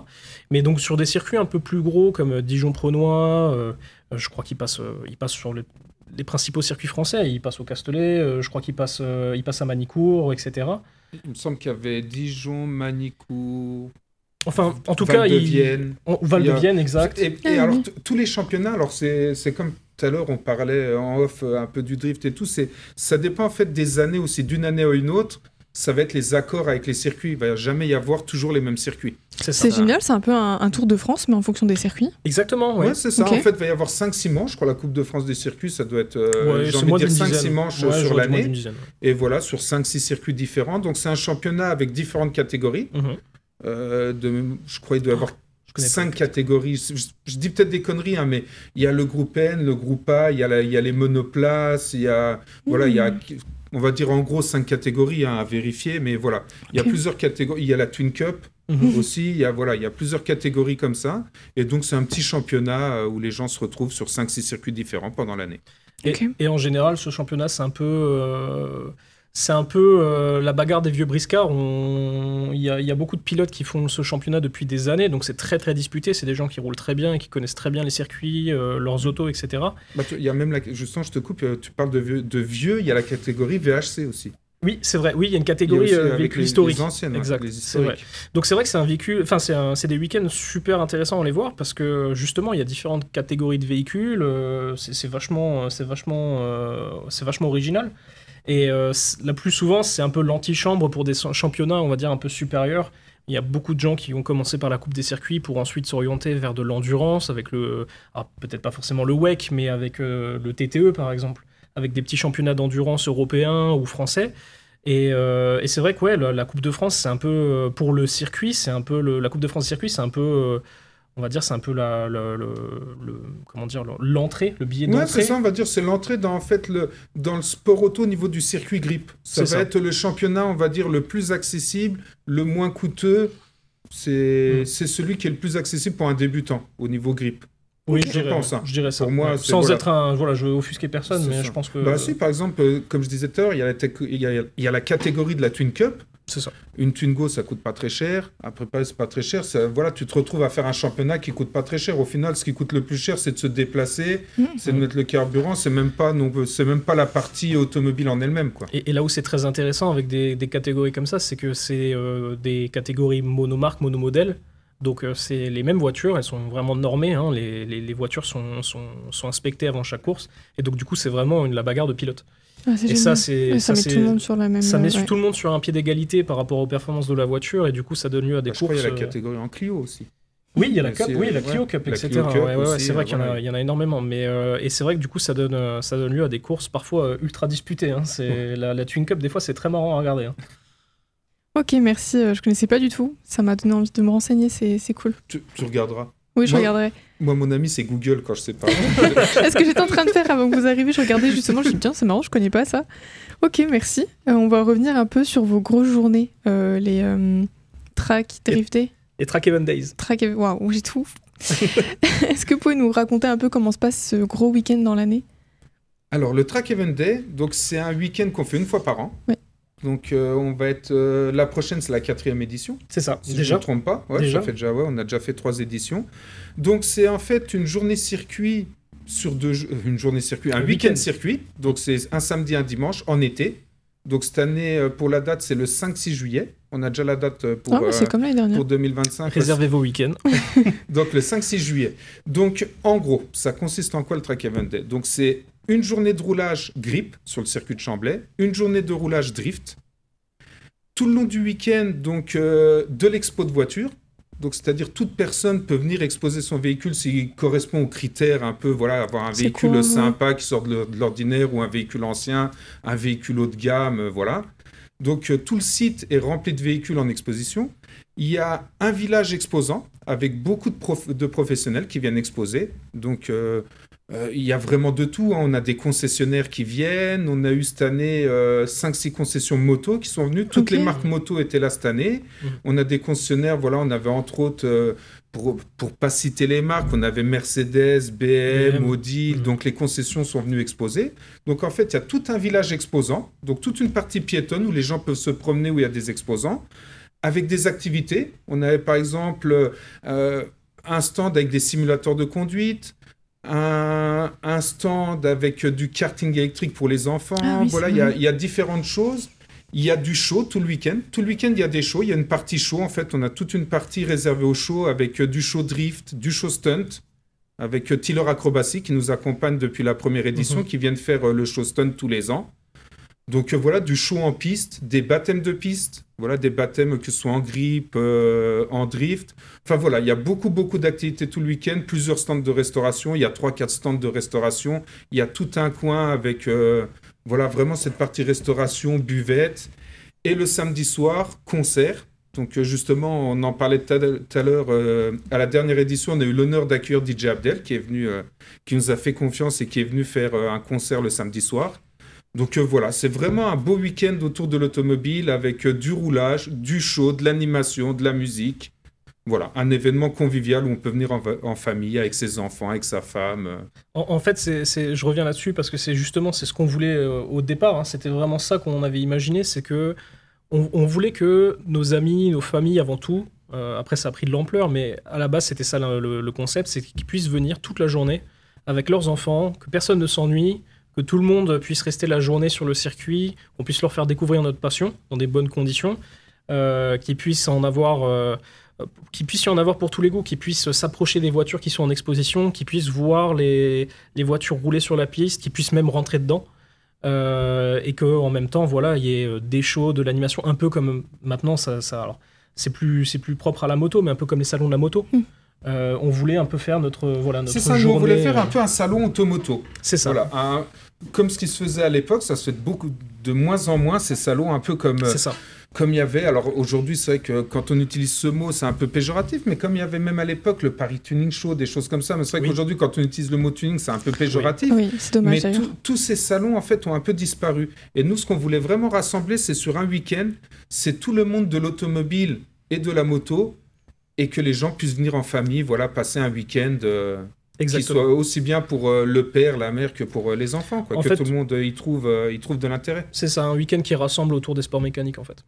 Mais donc, sur des circuits un peu plus gros, comme Dijon-Prenois, je crois qu'il passe sur les principaux circuits français. Il passe au Castellet, je crois qu'il passe à Manicourt, etc. Il me semble qu'il y avait Dijon, Manicourt... Enfin, en tout cas, Val de Vienne, exact. Et alors, tous les championnats, alors c'est comme tout à l'heure, on parlait en off un peu du drift et tout, ça dépend en fait des années aussi, d'une année à une autre, ça va être les accords avec les circuits, il ne va jamais y avoir toujours les mêmes circuits. C'est génial, c'est un peu un Tour de France, mais en fonction des circuits. Exactement, oui. Ouais, c'est ça, en fait, il va y avoir 5-6 manches, je crois, la Coupe de France des circuits, ça doit être, j'ai envie de dire 5-6 manches sur l'année, et voilà, sur 5-6 circuits différents, donc c'est un championnat avec différentes catégories. Je crois qu'il doit y avoir 5 catégories. Je dis peut-être des conneries, hein, mais il y a le groupe N, le groupe A, il y a les monoplaces, il y a, on va dire en gros 5 catégories à vérifier, mais voilà. Il y a plusieurs catégories. Il y a la Twin Cup aussi, il y a plusieurs catégories comme ça. Et donc, c'est un petit championnat où les gens se retrouvent sur 5-6 circuits différents pendant l'année. Et en général, ce championnat, c'est un peu... la bagarre des vieux briscards. Il y a beaucoup de pilotes qui font ce championnat depuis des années, donc c'est très très disputé. C'est des gens qui roulent très bien et qui connaissent très bien les circuits, leurs autos, etc. Il y a même justement, je te coupe, tu parles de vieux, il y a la catégorie VHC aussi. Oui, c'est vrai. Oui, il y a une catégorie véhicule historique. Les anciennes, exact. Les c'est vrai. Donc c'est vrai que c'est un véhicule. Enfin, c'est des week-ends super intéressants à les voir parce que justement, il y a différentes catégories de véhicules. C'est vachement original. Et la plus souvent, c'est un peu l'antichambre pour des championnats, on va dire, un peu supérieurs. Il y a beaucoup de gens qui ont commencé par la Coupe des circuits pour ensuite s'orienter vers de l'endurance, avec peut-être pas forcément le WEC, mais avec le TTE, par exemple, avec des petits championnats d'endurance européens ou français. Et c'est vrai que la Coupe de France, c'est un peu, pour le circuit, c'est un peu la Coupe de France circuit, c'est un peu... on va dire, c'est un peu l'entrée, le billet d'entrée. Ouais, c'est ça, on va dire, c'est l'entrée dans le sport auto au niveau du circuit grip. Ça va être le championnat, on va dire, le plus accessible, le moins coûteux. C'est celui qui est le plus accessible pour un débutant au niveau grip. Oui, je pense. Je dirais ça. Pour moi, Ouais. c'est- Sans voilà. être un. Voilà, je veux offusquer personne, C'est mais ça. je pense que. Bah si, par exemple, comme je disais tout à l'heure, il y a la catégorie de la Twin Cup. C'est ça. Une Twingo, ça coûte pas très cher. Après, c'est pas très cher. Voilà, tu te retrouves à faire un championnat qui coûte pas très cher. Au final, ce qui coûte le plus cher, c'est de se déplacer, c'est de mettre le carburant. C'est même pas la partie automobile en elle-même, quoi. Et là où c'est très intéressant avec des catégories comme ça, c'est que c'est des catégories monomarques, monomodèles. Donc c'est les mêmes voitures, elles sont vraiment normées, hein. Les voitures sont inspectées avant chaque course. Et donc du coup, c'est vraiment la bagarre de pilote. Ah, c'est Et génial. ça, Ouais, ça met tout le monde sur la même. ça met ouais. tout le monde sur un pied d'égalité par rapport aux performances de la voiture. Et du coup, ça donne lieu à des Je crois courses. qu'il y a la catégorie en Clio aussi. Oui, il y a la C'est- Cup, oui, la ouais, Clio Cup, la etc. Clio Cup Ouais, aussi, c'est vrai qu'il voilà. y en a énormément. Mais, et c'est vrai que du coup, ça donne lieu à des courses parfois ultra disputées, hein. La Twin Cup, des fois, c'est très marrant à regarder, hein. Ok, merci. Je connaissais pas du tout. Ça m'a donné envie de me renseigner. C'est cool. Tu regarderas. Oui, je Moi- regarderai. Moi, mon ami, c'est Google quand je sais pas. Est-ce que j'étais en train de faire avant que vous arriviez? Je regardais justement. Je me suis dit, tiens, c'est marrant, je connais pas ça. Ok, merci. On va revenir un peu sur vos grosses journées, les track driftés. Et Track Event Days. Track, waouh, j'ai tout. Est-ce que vous pouvez nous raconter un peu comment se passe ce gros week-end dans l'année? Alors, le Track Event Day, donc c'est un week-end qu'on fait une fois par an. Ouais. Donc, on va être. La prochaine, c'est la 4e édition. C'est ça, Si je déjà. ne me trompe pas. Ouais, Déjà. ça fait déjà, ouais, on a déjà fait 3 éditions. Donc, c'est en fait une journée circuit sur une journée circuit, un week-end week-end. circuit. Donc, c'est un samedi, un dimanche, en été. Donc, cette année, pour la date, c'est le 5-6 juillet. On a déjà la date pour, Ah, bah, c'est comme l'année dernière. pour 2025. Réservez vos week-ends. Donc le 5-6 juillet. Donc en gros, ça consiste en quoi le Track Event Day? Donc c'est une journée de roulage grip sur le circuit de Chamblay, une journée de roulage drift, tout le long du week-end donc de l'expo de voitures. Donc c'est-à-dire toute personne peut venir exposer son véhicule s'il correspond aux critères un peu, voilà, avoir un C'est véhicule quoi, sympa qui sort de l'ordinaire ou un véhicule ancien, un véhicule haut de gamme, voilà. Donc tout le site est rempli de véhicules en exposition. Il y a un village exposant avec beaucoup de professionnels qui viennent exposer. Donc il y a vraiment de tout, hein. On a des concessionnaires qui viennent. On a eu cette année 5-6 concessions moto qui sont venues. Toutes Ok. les marques moto étaient là cette année. On a des concessionnaires, voilà, on avait entre autres, pour pas citer les marques, on avait Mercedes, BM, Audi. Donc les concessions sont venues exposer. Donc en fait, il y a tout un village exposant. Donc toute une partie piétonne où les gens peuvent se promener, où il y a des exposants. Avec des activités. On avait par exemple un stand avec des simulateurs de conduite, un stand avec du karting électrique pour les enfants. Ah oui, voilà, c'est il vrai. y a différentes choses. Il y a du show tout le week-end. Tout le week-end, il y a des shows. Il y a une partie show. En fait, on a toute une partie réservée au show avec du show drift, du show stunt, avec Tiller Acrobacy qui nous accompagne depuis la première édition, qui viennent faire le show stunt tous les ans. Donc voilà, du show en piste, des baptêmes de piste, voilà, des baptêmes que ce soit en grip, en drift. Enfin voilà, il y a beaucoup d'activités tout le week-end, plusieurs stands de restauration, il y a 3-4 stands de restauration, il y a tout un coin avec voilà, vraiment cette partie restauration, buvette. Et le samedi soir, concert. Donc justement, on en parlait tout à l'heure, à la dernière édition, on a eu l'honneur d'accueillir DJ Abdel qui est venu, qui nous a fait confiance et qui est venu faire un concert le samedi soir. Donc voilà, c'est vraiment un beau week-end autour de l'automobile avec du roulage, du show, de l'animation, de la musique. Voilà, un événement convivial où on peut venir en famille, avec ses enfants, avec sa femme. En fait, je reviens là-dessus parce que c'est ce qu'on voulait au départ, hein. C'était vraiment ça qu'on avait imaginé, c'est que on voulait que nos amis, nos familles avant tout, après ça a pris de l'ampleur, mais à la base c'était ça le concept, c'est qu'ils puissent venir toute la journée avec leurs enfants, que personne ne s'ennuie, que tout le monde puisse rester la journée sur le circuit, qu'on puisse leur faire découvrir notre passion dans des bonnes conditions, qu'ils puissent y en avoir pour tous les goûts, qu'ils puissent s'approcher des voitures qui sont en exposition, qu'ils puissent voir les voitures rouler sur la piste, qu'ils puissent même rentrer dedans. Et qu'en même temps, voilà, il y ait des shows, de l'animation, un peu comme maintenant, alors, c'est plus propre à la moto, mais un peu comme les salons de la moto. On voulait un peu faire notre C'est ça, journée. nous, on voulait faire un peu un salon automoto. C'est ça. Voilà, comme ce qui se faisait à l'époque, ça se fait de moins en moins, ces salons un peu comme C'est ça. comme il y avait. Alors aujourd'hui, c'est vrai que quand on utilise ce mot, c'est un peu péjoratif, mais comme il y avait même à l'époque le Paris Tuning Show, des choses comme ça, mais c'est vrai Oui. qu'aujourd'hui, quand on utilise le mot tuning, c'est un peu péjoratif. Oui, c'est dommage Mais d'ailleurs. tous ces salons, en fait, ont un peu disparu. Et nous, ce qu'on voulait vraiment rassembler, c'est sur un week-end, c'est tout le monde de l'automobile et de la moto, et que les gens puissent venir en famille, voilà, passer un week-end Exactement. Qui soit aussi bien pour le père, la mère que pour les enfants, quoi, En que fait, tout le monde y trouve de l'intérêt. C'est ça, un week-end qui rassemble autour des sports mécaniques en fait.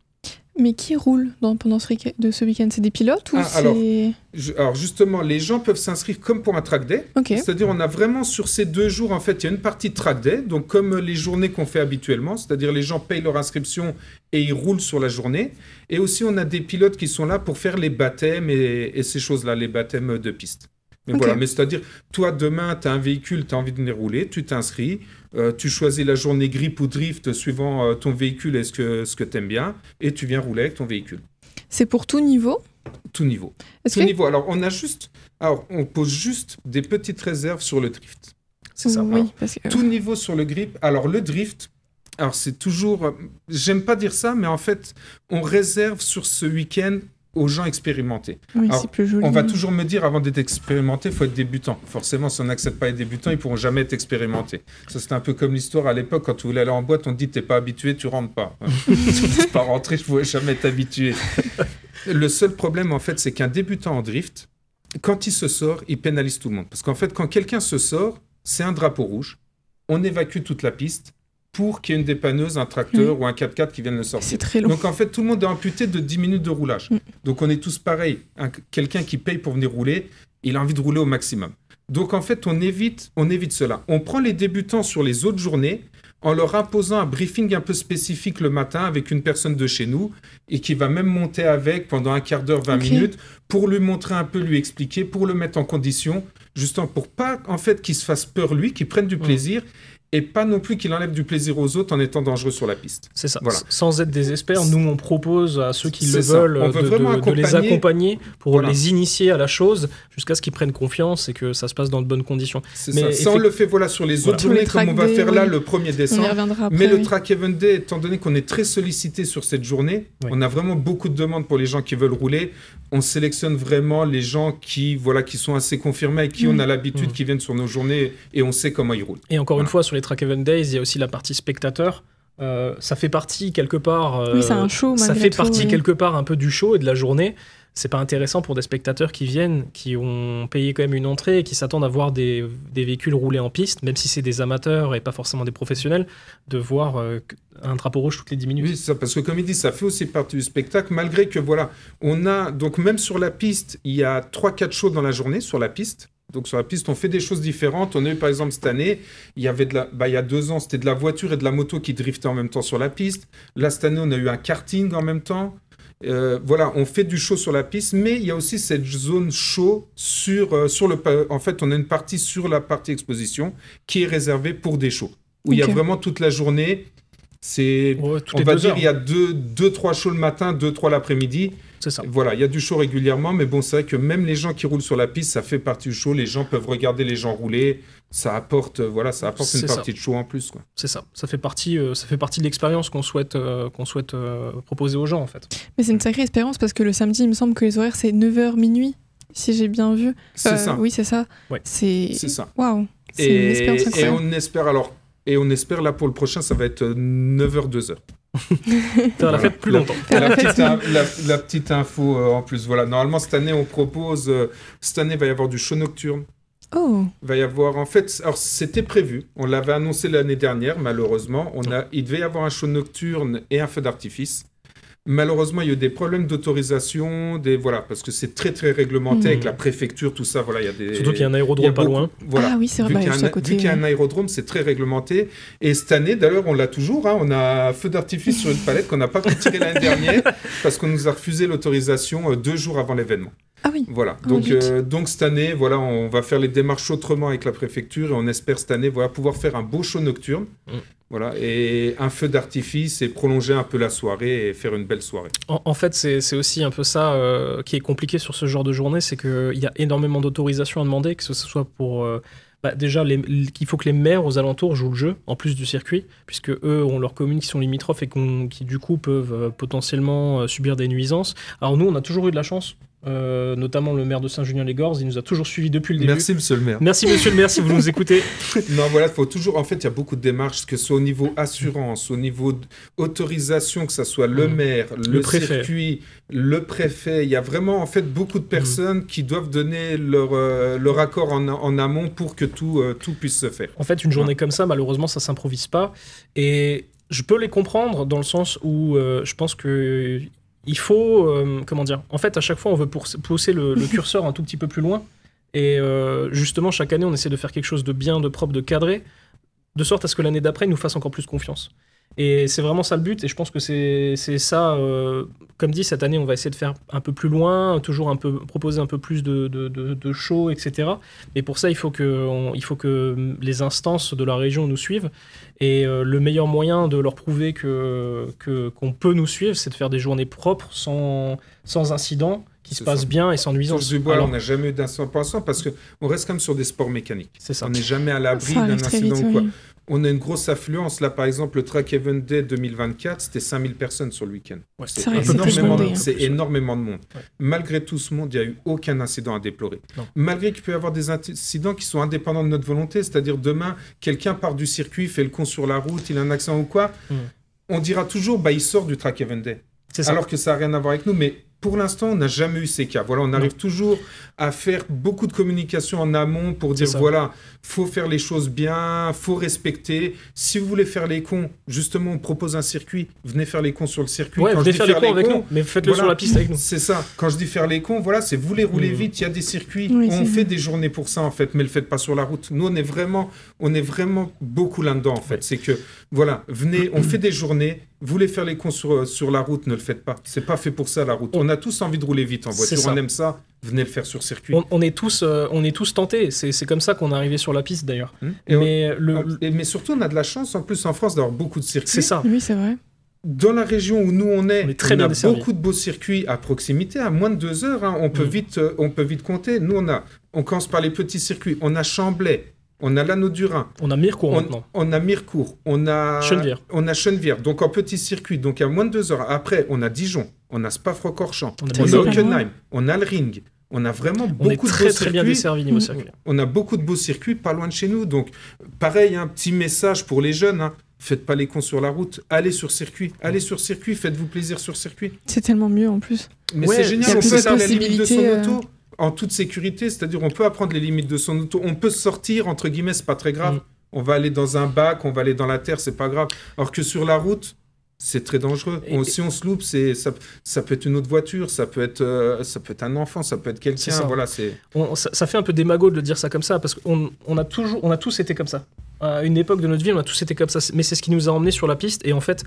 Mais qui roule pendant ce week-end? C'est des pilotes ou c'est... Alors justement, les gens peuvent s'inscrire comme pour un track day. Okay. C'est-à-dire on a vraiment sur ces 2 jours, en fait, il y a une partie de track day, donc comme les journées qu'on fait habituellement, c'est-à-dire les gens payent leur inscription et ils roulent sur la journée. Et aussi on a des pilotes qui sont là pour faire les baptêmes et ces choses-là, les baptêmes de piste. Mais voilà, mais c'est-à-dire, toi, demain, tu as un véhicule, tu as envie de venir rouler, tu t'inscris, tu choisis la journée grip ou drift suivant ton véhicule et ce que tu aimes bien, et tu viens rouler avec ton véhicule. C'est pour tout niveau? Tout niveau. Niveau. Alors, on pose juste des petites réserves sur le drift. C'est ça. Oui, tout niveau sur le grip. Alors, le drift, c'est toujours... j'aime pas dire ça, mais en fait, on réserve sur ce week-end aux gens expérimentés. Oui, c'est plus joli. On va toujours me dire, avant d'être expérimenté, il faut être débutant. Forcément, si on n'accepte pas les débutants, ils ne pourront jamais être expérimentés. Ça, c'était un peu comme l'histoire à l'époque, quand tu voulais aller en boîte, on te dit, t'es pas habitué, tu rentres pas. Tu ne peux pas rentrer, je ne pouvais jamais être habitué. Le seul problème, en fait, c'est qu'un débutant en drift, quand il se sort, il pénalise tout le monde. Parce qu'en fait, quand quelqu'un se sort, c'est un drapeau rouge, on évacue toute la piste, pour qu'il y ait une dépanneuse, un tracteur ou un 4x4 qui vienne le sortir. C'est très long. Donc en fait, tout le monde est amputé de 10 minutes de roulage. Donc on est tous pareils. Quelqu'un qui paye pour venir rouler, il a envie de rouler au maximum. Donc en fait, on évite cela. On prend les débutants sur les autres journées en leur imposant un briefing un peu spécifique le matin avec une personne de chez nous et qui va même monter avec pendant un quart d'heure, 20 minutes pour lui montrer un peu, lui expliquer, pour le mettre en condition, justement pour pas en fait qu'il se fasse peur lui, qu'il prenne du plaisir. Et pas non plus qu'il enlève du plaisir aux autres en étant dangereux sur la piste. C'est ça. Voilà. Sans être des experts, nous, on propose à ceux qui le veulent de les accompagner pour les initier à la chose jusqu'à ce qu'ils prennent confiance et que ça se passe dans de bonnes conditions. Mais ça, on le fait sur les autres journées, comme on va faire là le 1er décembre. On y reviendra après, mais le Track Event Day, étant donné qu'on est très sollicité sur cette journée, on a vraiment beaucoup de demandes pour les gens qui veulent rouler. On sélectionne vraiment les gens qui sont assez confirmés, avec qui on a l'habitude, qui viennent sur nos journées et on sait comment ils roulent. Et encore une fois, sur les Track Event Days, il y a aussi la partie spectateur. Ça fait partie quelque part. Oui, c'est un show. Ça fait partie quelque part un peu du show et de la journée. C'est pas intéressant pour des spectateurs qui viennent, qui ont payé quand même une entrée et qui s'attendent à voir des véhicules rouler en piste, même si c'est des amateurs et pas forcément des professionnels, de voir un drapeau rouge toutes les 10 minutes. Oui, c'est ça, parce que comme il dit, ça fait aussi partie du spectacle, malgré que on a, donc même sur la piste, il y a 3-4 shows dans la journée sur la piste. Donc sur la piste, on fait des choses différentes. On a eu par exemple cette année, il y a 2 ans, c'était de la voiture et de la moto qui driftaient en même temps sur la piste. Là, cette année, on a eu un karting en même temps. On fait du show sur la piste, mais il y a aussi cette zone show en fait, on a une partie sur la partie exposition qui est réservée pour des shows. Où il y a vraiment toute la journée. On va dire, il y a 2-3 shows le matin, 2-3 l'après-midi. C'est ça. Voilà, il y a du show régulièrement, mais bon, c'est vrai que même les gens qui roulent sur la piste, ça fait partie du show. Les gens peuvent regarder les gens rouler. Ça apporte une partie de show en plus, quoi. C'est ça. Ça fait partie de l'expérience qu'on souhaite proposer aux gens, en fait. Mais c'est une sacrée expérience parce que le samedi, il me semble que les horaires, c'est 9h minuit, si j'ai bien vu. C'est ça. Oui, c'est ça. Ouais. C'est ça. Waouh. C'est une expérience incroyable. Et on espère là pour le prochain, ça va être 9h, 2h. Faire la fête plus longtemps. La petite info en plus. Voilà. Normalement, cette année, on propose. Cette année, il va y avoir du show nocturne. Oh. Il va y avoir. En fait, alors c'était prévu. On l'avait annoncé l'année dernière, malheureusement. Il devait y avoir un show nocturne et un feu d'artifice. Malheureusement, il y a eu des problèmes d'autorisation, parce que c'est très très réglementé avec la préfecture, tout ça. Voilà, surtout qu'il y a un aérodrome pas loin. Voilà. Ah oui, c'est vrai, juste à côté. Vu qu'il y a un aérodrome, c'est très réglementé. Et cette année, d'ailleurs, on l'a toujours. On a un feu d'artifice sur une palette qu'on n'a pas pu tirer l'année dernière parce qu'on nous a refusé l'autorisation 2 jours avant l'événement. Ah oui. Voilà. Donc cette année, on va faire les démarches autrement avec la préfecture et on espère cette année pouvoir faire un beau show nocturne. Voilà, et un feu d'artifice et prolonger un peu la soirée et faire une belle soirée. En fait, c'est aussi un peu ça qui est compliqué sur ce genre de journée, c'est qu'il y a énormément d'autorisations à demander, que ce soit pour... déjà, il faut que les maires aux alentours jouent le jeu, en plus du circuit, puisque eux ont leurs communes qui sont limitrophes et qui du coup peuvent potentiellement subir des nuisances. Alors nous, on a toujours eu de la chance. notamment le maire de Saint-Julien-les-Gorges. Il nous a toujours suivis depuis le début. Merci, monsieur le maire. Merci, monsieur le maire, si vous nous écoutez. Non, voilà, il faut toujours... En fait, il y a beaucoup de démarches, que ce soit au niveau assurance, au niveau autorisation, que ce soit le maire, le préfet. circuit, le préfet. Il y a vraiment, en fait, beaucoup de personnes qui doivent donner leur accord en amont pour que tout puisse se faire. En fait, une journée comme ça, malheureusement, ça s'improvise pas. Et je peux les comprendre dans le sens où je pense que il faut, comment dire, en fait, à chaque fois, on veut pousser le curseur un tout petit peu plus loin. Et justement, chaque année, on essaie de faire quelque chose de bien, de propre, de cadré, de sorte à ce que l'année d'après, ils nous fassent encore plus confiance. Et c'est vraiment ça le but, et je pense que c'est ça, comme dit, cette année on va essayer de faire un peu plus loin, toujours proposer un peu plus de shows, etc. Et pour ça il faut que les instances de la région nous suivent, et le meilleur moyen de leur prouver qu'on peut nous suivre, c'est de faire des journées propres, sans incident, qui se passe bien et sans nuisance. On n'a jamais eu d'incident pour l'instant, parce qu'on reste quand même sur des sports mécaniques. C'est ça. On n'est jamais à l'abri d'un incident ou quoi. On a une grosse affluence. Là, par exemple, le Track Event Day 2024, c'était 5000 personnes sur le week-end. Ouais, c'est énormément de monde. Ouais. Malgré tout ce monde, il n'y a eu aucun incident à déplorer. Non. Malgré qu'il peut y avoir des incidents qui sont indépendants de notre volonté, c'est-à-dire demain, quelqu'un part du circuit, fait le con sur la route, il a un accident ou quoi, on dira toujours, il sort du Track Event Day. Alors que ça n'a rien à voir avec nous, mais pour l'instant, on n'a jamais eu ces cas. Voilà, on arrive toujours à faire beaucoup de communication en amont pour dire, voilà, faut faire les choses bien, faut respecter. Si vous voulez faire les cons, justement, on propose un circuit, venez faire les cons sur le circuit. Ouais, venez faire les cons avec nous, mais faites-le sur la piste avec nous. C'est ça. Quand je dis faire les cons, voilà, c'est vous les roulez vite, il y a des circuits, on fait des journées pour ça, en fait, mais le faites pas sur la route. Nous, on est vraiment beaucoup là-dedans, en fait. C'est que, voilà, venez, on fait des journées, vous voulez faire les cons sur la route, ne le faites pas. C'est pas fait pour ça, la route. On a tous envie de rouler vite en voiture, on aime ça, venez le faire sur circuit. On est tous tentés, c'est comme ça qu'on est arrivé sur la piste d'ailleurs. Mais surtout, on a de la chance en plus en France d'avoir beaucoup de circuits. C'est ça. Oui, c'est vrai. Dans la région où nous on a desservi. beaucoup de beaux circuits à proximité, à moins de 2 heures, hein, on peut vite compter. Nous, on commence par les petits circuits. On a Chamblay, on a l'Anneau-du-Rhin. On a Mirecourt maintenant. On a Mirecourt, on a Chenevière. Donc en petit circuit, donc à moins de 2 heures. Après, on a Dijon, on a Spa-Francorchamps, on a Hockenheim, on a le Ring. On a vraiment beaucoup de beaux circuits. Très bien desservi niveau circuit. On a beaucoup de beaux circuits pas loin de chez nous. Donc pareil, un petit message pour les jeunes. Faites pas les cons sur la route, allez sur circuit, faites-vous plaisir sur circuit. C'est tellement mieux en plus. Mais c'est génial, on peut faire les limites de son auto en toute sécurité, c'est-à-dire on peut apprendre les limites de son auto, on peut sortir, entre guillemets, c'est pas très grave. On va aller dans un bac, on va aller dans la terre, c'est pas grave. Alors que sur la route, c'est très dangereux. Si on se loupe, ça peut être une autre voiture, ça peut être un enfant, ça peut être quelqu'un. Voilà, ça fait un peu démago de le dire ça comme ça, parce qu'on a tous été comme ça. À une époque de notre vie, on a tous été comme ça. Mais c'est ce qui nous a emmenés sur la piste. Et en fait,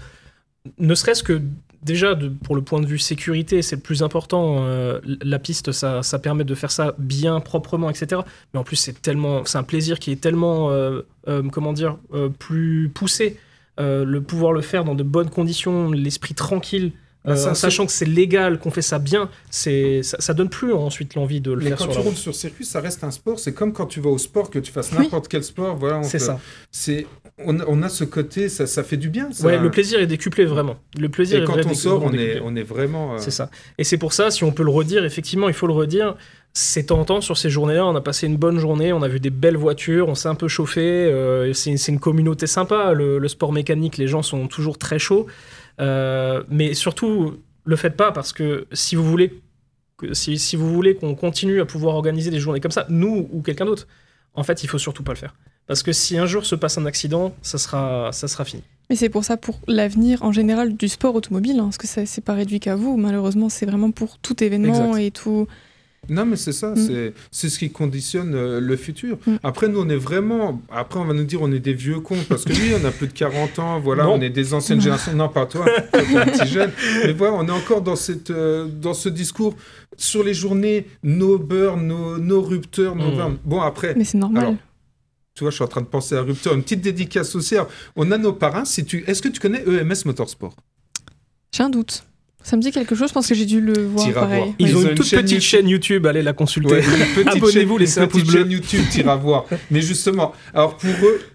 ne serait-ce que déjà pour le point de vue sécurité, c'est le plus important. La piste, ça permet de faire ça bien, proprement, etc. Mais en plus, c'est un plaisir qui est tellement, plus poussé. Le pouvoir le faire dans de bonnes conditions, l'esprit tranquille, sachant que c'est légal, qu'on fait ça bien, ça donne plus ensuite l'envie de le faire sur la route. Mais quand tu roules sur circuit, ça reste un sport. C'est comme quand tu vas au sport, que tu fasses n'importe quel sport. Voilà, on a ce côté, ça fait du bien. Ça. Ouais, le plaisir est décuplé vraiment. Le plaisir. Et quand on sort, on est vraiment. C'est ça. Et c'est pour ça, si on peut le redire, effectivement, il faut le redire. C'est tentant sur ces journées-là, on a passé une bonne journée, on a vu des belles voitures, on s'est un peu chauffé, c'est une communauté sympa, le sport mécanique, les gens sont toujours très chauds, mais surtout, le faites pas, parce que si vous voulez qu'on continue à pouvoir organiser des journées comme ça, nous ou quelqu'un d'autre, en fait, il faut surtout pas le faire. Parce que si un jour se passe un accident, ça sera fini. Mais c'est pour ça, pour l'avenir en général du sport automobile, parce que ça c'est pas réduit qu'à vous, malheureusement, c'est vraiment pour tout événement et tout... Non, mais c'est ça, c'est ce qui conditionne le futur. Après, nous, on est vraiment... Après, on va nous dire on est des vieux cons, parce que oui, on a plus de 40 ans, voilà, on est des anciennes générations. Non, pas toi, t'es un petit jeune. Mais voilà, on est encore dans ce discours sur les journées, nos beurres, nos rupteurs, nos vins. Bon, après... Mais c'est normal. Alors, tu vois, je suis en train de penser à rupteur. Une petite dédicace aussi. On a nos parrains. Est-ce que tu connais EMS Motorsport ? J'ai un doute. Ça me dit quelque chose, je pense que j'ai dû le voir pareil. Ils ont une toute petite chaîne YouTube, allez la consulter. Abonnez-vous, laissez un pouce bleu. Chaîne YouTube, t'iras voir. Mais justement, alors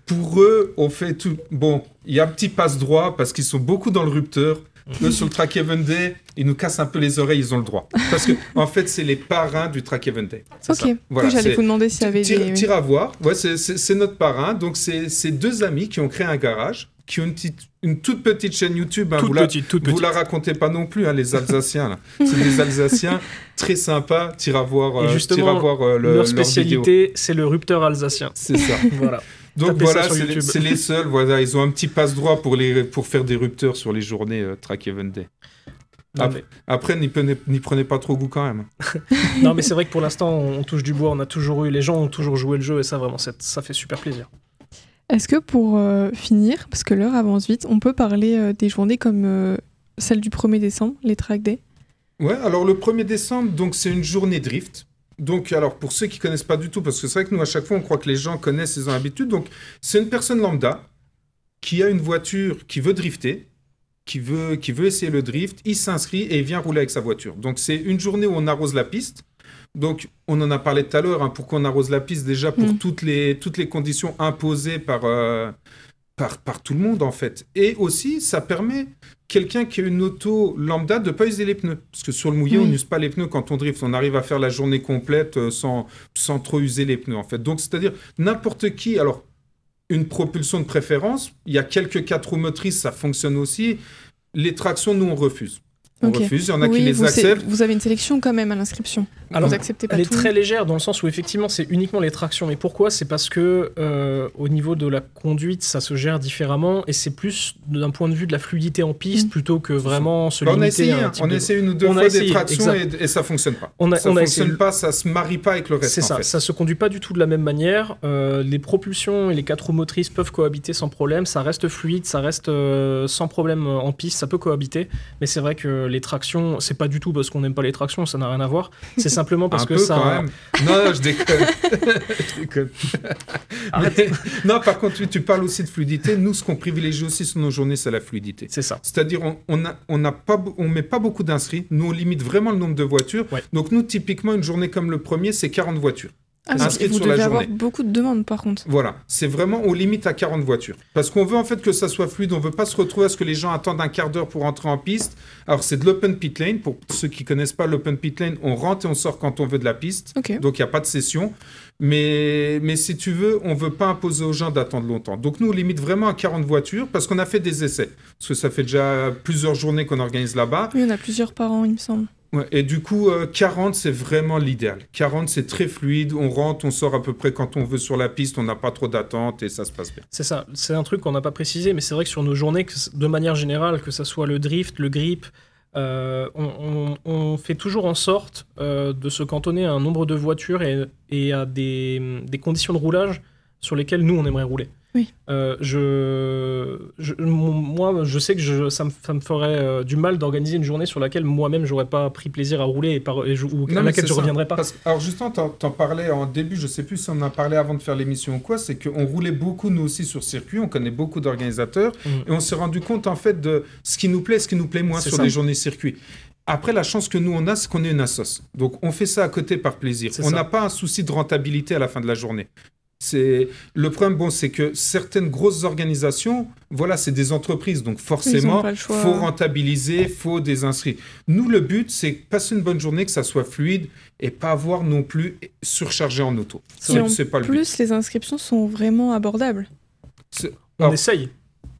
pour eux, on fait tout. Bon, il y a un petit passe-droit parce qu'ils sont beaucoup dans le rupteur. Eux, sur le Track Event Day, ils nous cassent un peu les oreilles, ils ont le droit. Parce que, en fait, c'est les parrains du Track Event Day. Ok, voilà, j'allais vous demander s'il y avait des... Tire à voir, ouais, c'est notre parrain. Donc, c'est deux amis qui ont créé un garage, qui ont une toute petite chaîne YouTube. Hein, vous la racontez pas non plus, hein, les Alsaciens. Là. C'est des Alsaciens très sympas. Tire à voir, et justement, leur spécialité, c'est le rupteur alsacien. C'est ça. Voilà. Donc voilà, c'est les seuls. Voilà, ils ont un petit passe-droit pour faire des rupteurs sur les journées Track Event Day. Après, n'y prenez pas trop goût quand même. Non, mais c'est vrai que pour l'instant, on touche du bois. Les gens ont toujours joué le jeu et ça, vraiment, ça fait super plaisir. Est-ce que pour finir, parce que l'heure avance vite, on peut parler des journées comme celle du 1er décembre, les Track Day? Ouais, alors le 1er décembre, donc c'est une journée drift. Donc, alors, pour ceux qui connaissent pas du tout, parce que c'est vrai que nous, à chaque fois, on croit que les gens connaissent, ils ont l'habitude. Donc, c'est une personne lambda qui a une voiture qui veut drifter, qui veut essayer le drift, il s'inscrit et il vient rouler avec sa voiture. Donc, c'est une journée où on arrose la piste. Donc, on en a parlé tout à l'heure, hein, pourquoi on arrose la piste déjà pour toutes les conditions imposées par tout le monde, en fait. Et aussi, ça permet quelqu'un qui a une auto lambda de ne pas user les pneus. Parce que sur le mouillé, on n'use pas les pneus quand on drift. On arrive à faire la journée complète sans trop user les pneus, en fait. Donc, c'est-à-dire, n'importe qui... Alors, une propulsion de préférence, il y a quelques 4 roues motrices, ça fonctionne aussi. Les tractions, nous, on refuse. On refuse, il y en a qui les acceptent. Vous avez une sélection quand même à l'inscription. Alors, vous acceptez pas elle tout. est très légère dans le sens où effectivement c'est uniquement les tractions. Mais pourquoi? C'est parce que au niveau de la conduite, ça se gère différemment et c'est plus d'un point de vue de la fluidité en piste plutôt que vraiment se limiter à un type on a essayé une ou deux fois des tractions et ça fonctionne pas. Ça fonctionne pas, ça se marie pas avec le reste. C'est ça, ça se conduit pas du tout de la même manière. Les propulsions et les 4 roues motrices peuvent cohabiter sans problème. Ça reste fluide, ça reste sans problème en piste, ça peut cohabiter. Mais c'est vrai que les tractions, c'est pas du tout parce qu'on n'aime pas les tractions, ça n'a rien à voir. C'est simplement parce que ça... Quand même. Non, je déconne. Je déconne. Arrête. Non, par contre, tu parles aussi de fluidité. Nous, ce qu'on privilégie aussi sur nos journées, c'est la fluidité. C'est ça. C'est-à-dire, on met pas beaucoup d'inscrits. Nous, on limite vraiment le nombre de voitures. Ouais. Donc, nous, typiquement, une journée comme le 1er, c'est 40 voitures. Vous devez avoir beaucoup de demandes par contre. Voilà, c'est vraiment, on limite à 40 voitures. Parce qu'on veut en fait que ça soit fluide, on veut pas se retrouver à ce que les gens attendent un quart d'heure pour entrer en piste. Alors c'est de l'open pit lane, pour ceux qui connaissent pas l'open pit lane, on rentre et on sort quand on veut de la piste. Okay. Donc il n'y a pas de session. Mais si tu veux, on veut pas imposer aux gens d'attendre longtemps. Donc nous on limite vraiment à 40 voitures parce qu'on a fait des essais. Parce que ça fait déjà plusieurs journées qu'on organise là-bas. Oui, on a plusieurs par an il me semble. Ouais, et du coup, 40, c'est vraiment l'idéal. 40, c'est très fluide. On rentre, on sort à peu près quand on veut sur la piste. On n'a pas trop d'attente et ça se passe bien. C'est ça. C'est un truc qu'on n'a pas précisé, mais c'est vrai que sur nos journées, de manière générale, que ça soit le drift, le grip, on fait toujours en sorte de se cantonner à un nombre de voitures et à des conditions de roulage sur lesquelles nous, on aimerait rouler. Oui. Moi, je sais que ça me ferait du mal d'organiser une journée sur laquelle moi-même j'aurais pas pris plaisir à rouler ou à laquelle je reviendrais pas. Alors justement, t'en parlais en début, je sais plus si on en a parlé avant de faire l'émission ou quoi, c'est qu'on roulait beaucoup nous aussi sur circuit, on connaît beaucoup d'organisateurs et on s'est rendu compte en fait de ce qui nous plaît moins sur des journées circuit. Après, la chance que nous on a, c'est qu'on est une assoce. Donc on fait ça à côté par plaisir. On n'a pas un souci de rentabilité à la fin de la journée. Le problème, c'est que certaines grosses organisations, voilà, c'est des entreprises, donc forcément, il faut rentabiliser, il faut des inscrits. Nous, le but, c'est passer une bonne journée, que ça soit fluide et pas avoir non plus surchargé en auto. C'est pas le but. En plus, les inscriptions sont vraiment abordables. On essaye.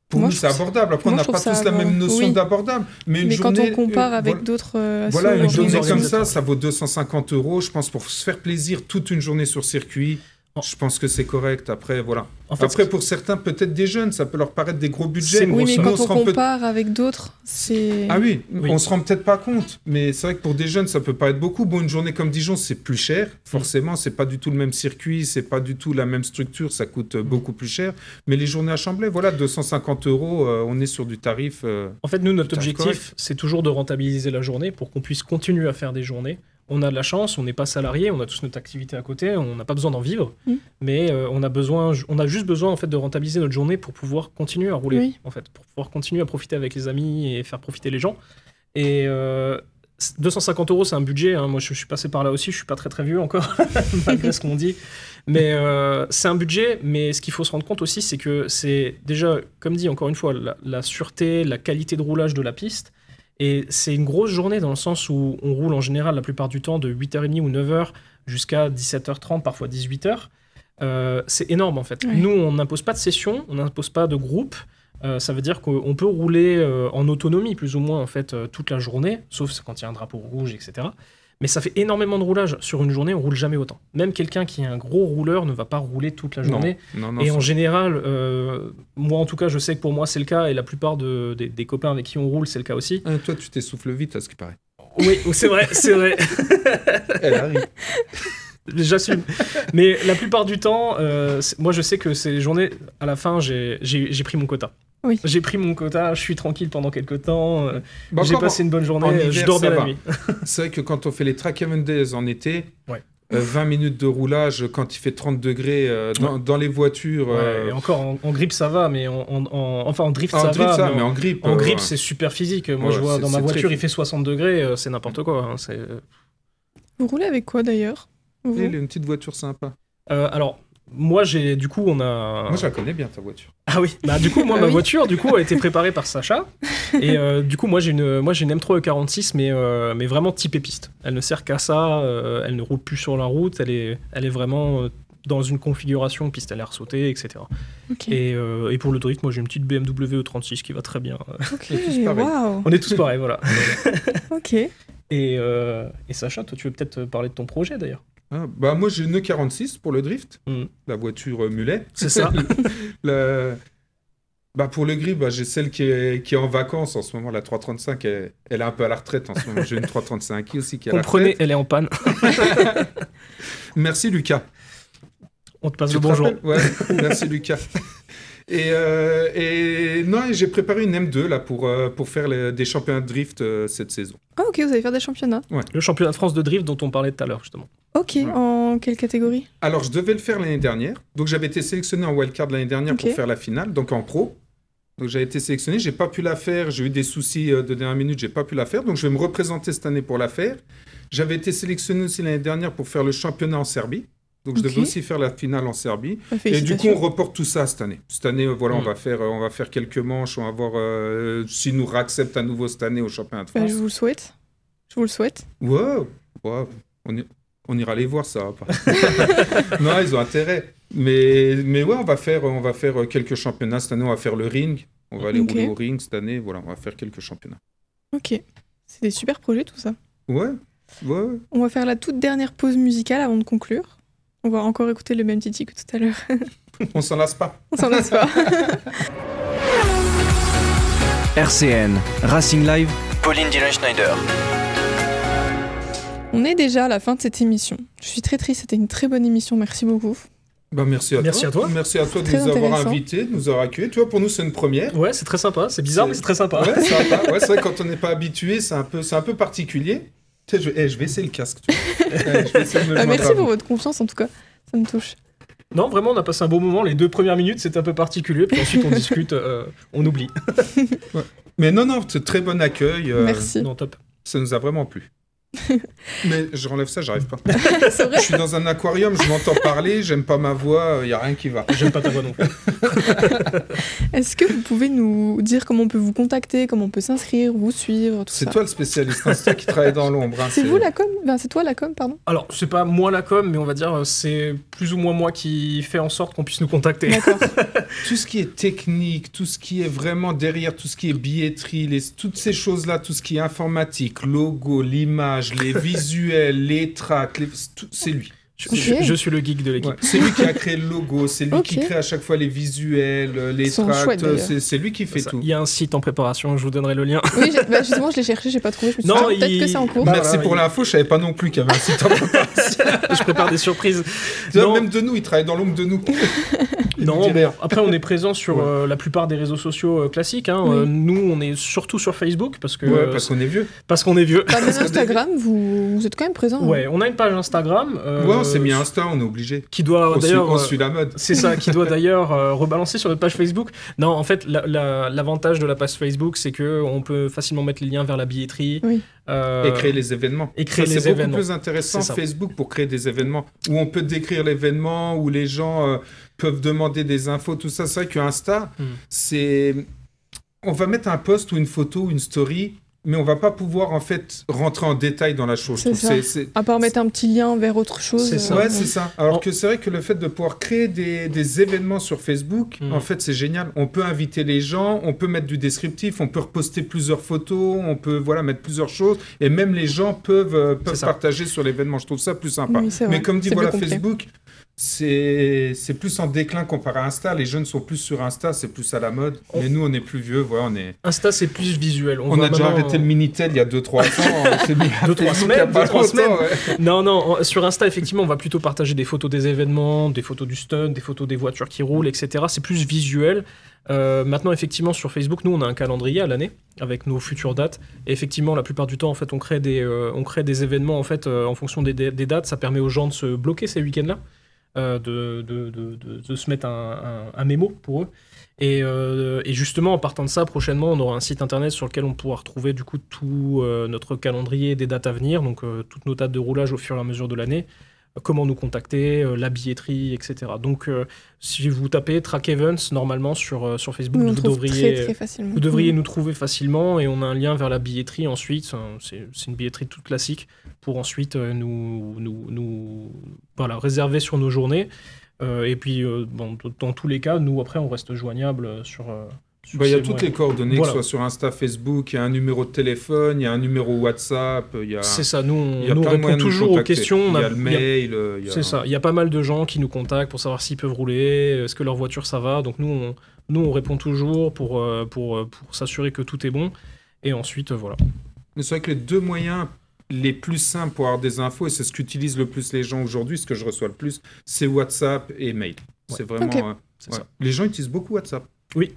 Pour nous, c'est abordable. Après, on n'a pas tous la même notion d'abordable. Mais quand on compare avec d'autres voilà, une journée comme ça vaut 250 €, je pense, pour se faire plaisir toute une journée sur circuit. Je pense que c'est correct. Après, voilà. En fait, après, pour certains, peut-être des jeunes, ça peut leur paraître des gros budgets. Oui, mais quand on compare avec d'autres, c'est... Ah oui, on se rend peut-être pas compte. Mais c'est vrai que pour des jeunes, ça peut paraître beaucoup. Bon, une journée comme Dijon, c'est plus cher. Forcément, c'est pas du tout le même circuit, c'est pas du tout la même structure. Ça coûte beaucoup plus cher. Mais les journées à Chamblay, voilà, 250 €, on est sur du tarif... en fait, nous, notre objectif, c'est toujours de rentabiliser la journée pour qu'on puisse continuer à faire des journées. On a de la chance, on n'est pas salarié, on a tous notre activité à côté, on n'a pas besoin d'en vivre, mais on a juste besoin en fait de rentabiliser notre journée pour pouvoir continuer à rouler, en fait, pour pouvoir continuer à profiter avec les amis et faire profiter les gens. Et 250 €, c'est un budget. Hein. Moi, je suis passé par là aussi. Je suis pas très très vieux encore, malgré ce qu'on dit. Mais c'est un budget. Mais ce qu'il faut se rendre compte aussi, c'est que c'est déjà, comme dit encore une fois, la sûreté, la qualité de roulage de la piste. Et c'est une grosse journée dans le sens où on roule en général la plupart du temps de 8h30 ou 9h jusqu'à 17h30, parfois 18h. C'est énorme en fait. Ouais. Nous, on n'impose pas de session, on n'impose pas de groupe. Ça veut dire qu'on peut rouler en autonomie plus ou moins en fait toute la journée, sauf quand il y a un drapeau rouge, etc. Mais ça fait énormément de roulage. Sur une journée, on roule jamais autant. Même quelqu'un qui est un gros rouleur ne va pas rouler toute la journée. Non, et en général, moi en tout cas, je sais que pour moi c'est le cas, et la plupart des copains avec qui on roule, c'est le cas aussi. Toi, tu t'essouffles vite, à ce qui paraît. Oui, c'est vrai, c'est vrai. Elle arrive. J'assume. Mais la plupart du temps, moi je sais que ces journées, à la fin, j'ai pris mon quota. Oui. J'ai pris mon quota, je suis tranquille pendant quelques temps, j'ai passé une bonne journée, hiver, je dors bien la nuit. C'est vrai que quand on fait les Track Heaven Days en été, 20 minutes de roulage quand il fait 30 degrés dans les voitures. Et encore en grip ça va, mais en drift ça va. Mais en grip, c'est super physique. Moi je vois dans ma voiture il fait 60 degrés, c'est n'importe quoi. Hein, Vous roulez avec quoi d'ailleurs? Il a une petite voiture sympa. Alors, moi, du coup, on a... Moi, je la connais bien, ta voiture. Ah oui, bah du coup, moi, ma voiture, du coup, a été préparée par Sacha. Et du coup, moi, j'ai une M3 E46, mais vraiment typée piste. Elle ne sert qu'à ça, elle ne roule plus sur la route, elle est vraiment dans une configuration piste à l'air sauté, etc. Okay. Et pour le drift, moi, j'ai une petite BMW E36 qui va très bien. Okay, wow. On est tous pareils, voilà. Ok. Et Sacha, toi, tu veux peut-être parler de ton projet, d'ailleurs? Bah moi j'ai une E46 pour le drift, la voiture mulet. C'est ça. Bah pour le grip, j'ai celle qui est en vacances en ce moment, la 335, elle est un peu à la retraite en ce moment. J'ai une 335 aussi qui est à la retraite. Comprenez, elle est en panne. Merci Lucas. On te passe le bonjour. Ouais, merci Lucas. Et j'ai préparé une M2 là pour faire des championnats de drift cette saison. Ah ok, vous allez faire des championnats. Ouais. Le championnat de France de drift dont on parlait tout à l'heure justement. Ok, en quelle catégorie? Alors je devais le faire l'année dernière, donc j'avais été sélectionné en wildcard l'année dernière pour faire la finale, donc en pro. Donc j'ai été sélectionné, j'ai pas pu la faire, j'ai eu des soucis de dernière minute, j'ai pas pu la faire, donc je vais me représenter cette année pour la faire. J'avais été sélectionné aussi l'année dernière pour faire le championnat en Serbie. Donc je devais aussi faire la finale en Serbie. Et du coup, on reporte tout ça cette année. Cette année, voilà, on va faire quelques manches. On va voir s'ils nous réacceptent à nouveau cette année au championnat de France. Je vous le souhaite. Je vous le souhaite. Ouais. On ira les voir, ça va pas. Non, ils ont intérêt. Mais ouais, on va faire quelques championnats cette année. On va faire le ring. On va aller rouler au ring cette année. Voilà, on va faire quelques championnats. Ok. C'est des super projets, tout ça. Ouais. On va faire la toute dernière pause musicale avant de conclure. On va encore écouter le même Titi que tout à l'heure. On s'en lasse pas. On s'en lasse pas. RCN, Racing Live, Pauline Dillon-Schneider. On est déjà à la fin de cette émission. Je suis très triste, c'était une très bonne émission, merci beaucoup. Bah merci à toi. Merci à toi de nous avoir invités, de nous avoir accueillis. Tu vois, pour nous, c'est une première. Ouais, c'est très sympa. C'est bizarre, mais c'est très sympa. Ouais, c'est vrai, quand on n'est pas habitué, c'est un peu particulier. Tu sais, je vais essayer le casque. Merci pour votre confiance, en tout cas. Ça me touche. Non, vraiment, on a passé un beau moment. Les 2 premières minutes, c'était un peu particulier. Puis ensuite, on discute, on oublie. Ouais. Mais non, c'est très bon accueil. Merci. Non, top. Ça nous a vraiment plu. Mais je relève ça, j'arrive pas. C'est vrai. Je suis dans un aquarium, je m'entends parler, j'aime pas ma voix, il y a rien qui va. J'aime pas ta voix non plus. Est-ce que vous pouvez nous dire comment on peut vous contacter, comment on peut s'inscrire, vous suivre, tout ça? C'est toi le spécialiste, c'est toi qui travaille dans l'ombre. Hein, c'est vous la com? C'est toi la com, pardon? Alors, c'est pas moi la com, mais on va dire c'est plus ou moins moi qui fais en sorte qu'on puisse nous contacter. D'accord. Tout ce qui est technique, tout ce qui est vraiment derrière, tout ce qui est billetterie, toutes ces choses-là, tout ce qui est informatique, logo, l'image, les visuels, les tracks, c'est lui. Je suis le geek de l'équipe. Ouais. C'est lui qui a créé le logo, c'est lui qui crée à chaque fois les visuels, les tracks, c'est lui qui fait tout. Il y a un site en préparation, je vous donnerai le lien. Oui, justement, je l'ai cherché, j'ai pas trouvé. Je me suis dit, peut-être que c'est en cours. Merci pour l'info, je savais pas non plus qu'il y avait un site en préparation. Je prépare des surprises. Même de nous, il travaille dans l'ombre de nous. Non, bon, après on est présent sur la plupart des réseaux sociaux classiques. Hein. Oui. Nous, on est surtout sur Facebook parce qu'on est vieux. Parce qu'on est vieux. Même Instagram, vous êtes quand même présent. Ouais, on a une page Instagram. On s'est mis à Insta, on est obligé. Qui doit d'ailleurs. On suit la mode. C'est ça, qui doit d'ailleurs rebalancer sur notre page Facebook. Non, en fait, l'avantage de la page Facebook, c'est que on peut facilement mettre les liens vers la billetterie. Oui. Et créer les événements. C'est beaucoup plus intéressant Facebook pour créer des événements où on peut décrire l'événement, où les gens peuvent demander des infos, tout ça. C'est vrai que Insta, on va mettre un post ou une photo ou une story, mais on va pas pouvoir en fait rentrer en détail dans la chose. À part mettre un petit lien vers autre chose. C'est ça. Alors que c'est vrai que le fait de pouvoir créer des événements sur Facebook, en fait, c'est génial. On peut inviter les gens, on peut mettre du descriptif, on peut reposter plusieurs photos, on peut mettre plusieurs choses, et même les gens peuvent partager sur l'événement. Je trouve ça plus sympa. Oui, mais comme dit Facebook, c'est plus en déclin comparé à Insta. Les jeunes sont plus sur Insta, c'est plus à la mode. Mais nous, on est plus vieux. Insta, c'est plus visuel. On a déjà arrêté le Minitel il y a 2-3 ans. 2-3 semaines. Non, sur Insta, effectivement, on va plutôt partager des photos des événements, des photos du stunt, des photos des voitures qui roulent, etc. C'est plus visuel. Maintenant, effectivement, sur Facebook, nous, on a un calendrier à l'année avec nos futures dates. Et effectivement, la plupart du temps, en fait, on crée des événements en fait en fonction des dates. Ça permet aux gens de se bloquer ces week-ends-là. De se mettre un mémo pour eux. Et justement, en partant de ça, prochainement, on aura un site internet sur lequel on pourra retrouver du coup tout notre calendrier des dates à venir, donc toutes nos dates de roulage au fur et à mesure de l'année, comment nous contacter, la billetterie, etc. Donc, si vous tapez Track Events, normalement, sur Facebook, vous devriez nous trouver facilement, et on a un lien vers la billetterie ensuite. C'est une billetterie toute classique pour ensuite nous réserver sur nos journées. Et puis, dans tous les cas, nous, après, on reste joignable sur il y a toutes les coordonnées, que ce soit sur Insta, Facebook, il y a un numéro de téléphone, il y a un numéro WhatsApp, c'est ça, nous on répond toujours aux questions. Il y a le mail. C'est ça, il y a pas mal de gens qui nous contactent pour savoir s'ils peuvent rouler, est-ce que leur voiture ça va. Donc nous on répond toujours pour s'assurer que tout est bon. Et ensuite, voilà. Mais c'est vrai que les deux moyens les plus simples pour avoir des infos, et c'est ce qu'utilisent le plus les gens aujourd'hui, ce que je reçois le plus, c'est WhatsApp et mail. Ouais. C'est vraiment... ça. Les gens utilisent beaucoup WhatsApp. Oui.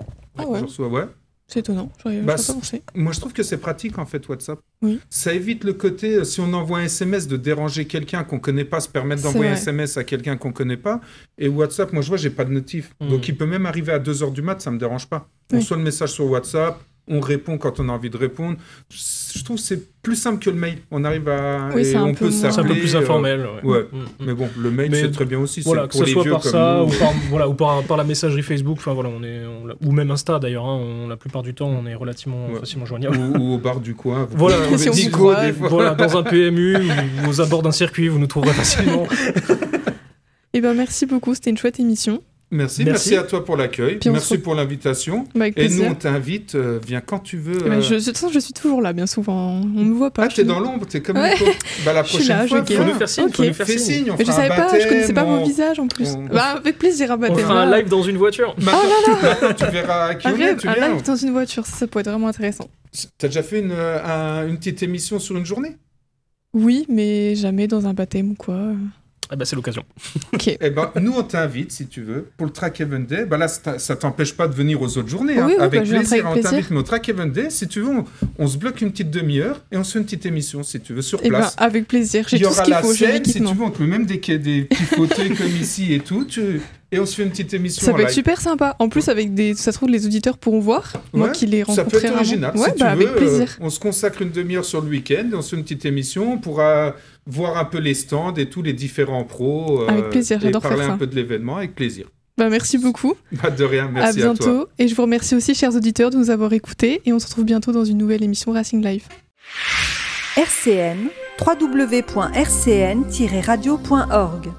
C'est étonnant, j'aurais pas pensé. Moi, je trouve que c'est pratique, en fait, WhatsApp. Oui. Ça évite le côté, si on envoie un SMS, de déranger quelqu'un qu'on connaît pas, se permettre d'envoyer un SMS à quelqu'un qu'on connaît pas. Et WhatsApp, moi, je vois, j'ai pas de notif. Donc, il peut même arriver à 2h du mat, ça me dérange pas. On reçoit le message sur WhatsApp, on répond quand on a envie de répondre. Je trouve que c'est plus simple que le mail. On arrive à... Oui, et on peut s'appeler. C'est un peu plus informel. Mais bon, le mail, c'est très bien aussi. Voilà, c'est que pour ce les soit vieux par comme ça, nous. ou par la messagerie Facebook, ou même Insta d'ailleurs. La plupart du temps, on est relativement facilement joignable. Ou au bar du coin. Dans un PMU ou aux abords d'un circuit, vous nous trouverez facilement. Merci beaucoup, c'était une chouette émission. Merci à toi pour l'accueil, merci pour l'invitation. Et nous, on t'invite, viens quand tu veux. Je suis toujours là, bien souvent, on ne me voit pas. Ah, t'es dans l'ombre, t'es comme Nico. La prochaine fois, il faut nous faire signe. Fais signe, on mais je fera savais un baptême. Pas, je connaissais pas vos visages en plus. Avec plaisir, un baptême. On fera un live dans une voiture. Tu verras qui on est, tu viens. Un live dans une voiture, ça pourrait être vraiment intéressant. T'as déjà fait une petite émission sur une journée ? Oui, mais jamais dans un baptême ou quoi. C'est l'occasion. Okay. Nous, on t'invite, si tu veux, pour le Track Event Day. Là, ça t'empêche pas de venir aux autres journées. Oui, avec plaisir, on t'invite. Mais au Track Event Day, si tu veux, on se bloque une petite demi-heure et on se fait une petite émission, si tu veux, sur place. Avec plaisir. J'ai tout ce qu'il faut. Il y aura la scène, si tu veux, on te met même des petits fauteuils comme ici et tout. Et on se fait une petite émission. Ça peut être super sympa. En plus, ça se trouve, les auditeurs pourront voir. Moi qui les rencontrerai. Ça peut être original. Si tu veux, avec plaisir. On se consacre une demi-heure sur le week-end, on se fait une petite émission. On pourra voir un peu les stands et tous les différents pros. Avec plaisir, j'adore faire ça. Et parler un peu de l'événement avec plaisir. Merci beaucoup. De rien, merci à bientôt. À toi. Et je vous remercie aussi, chers auditeurs, de nous avoir écoutés. Et on se retrouve bientôt dans une nouvelle émission Racing Live. RCN, www.rcn-radio.org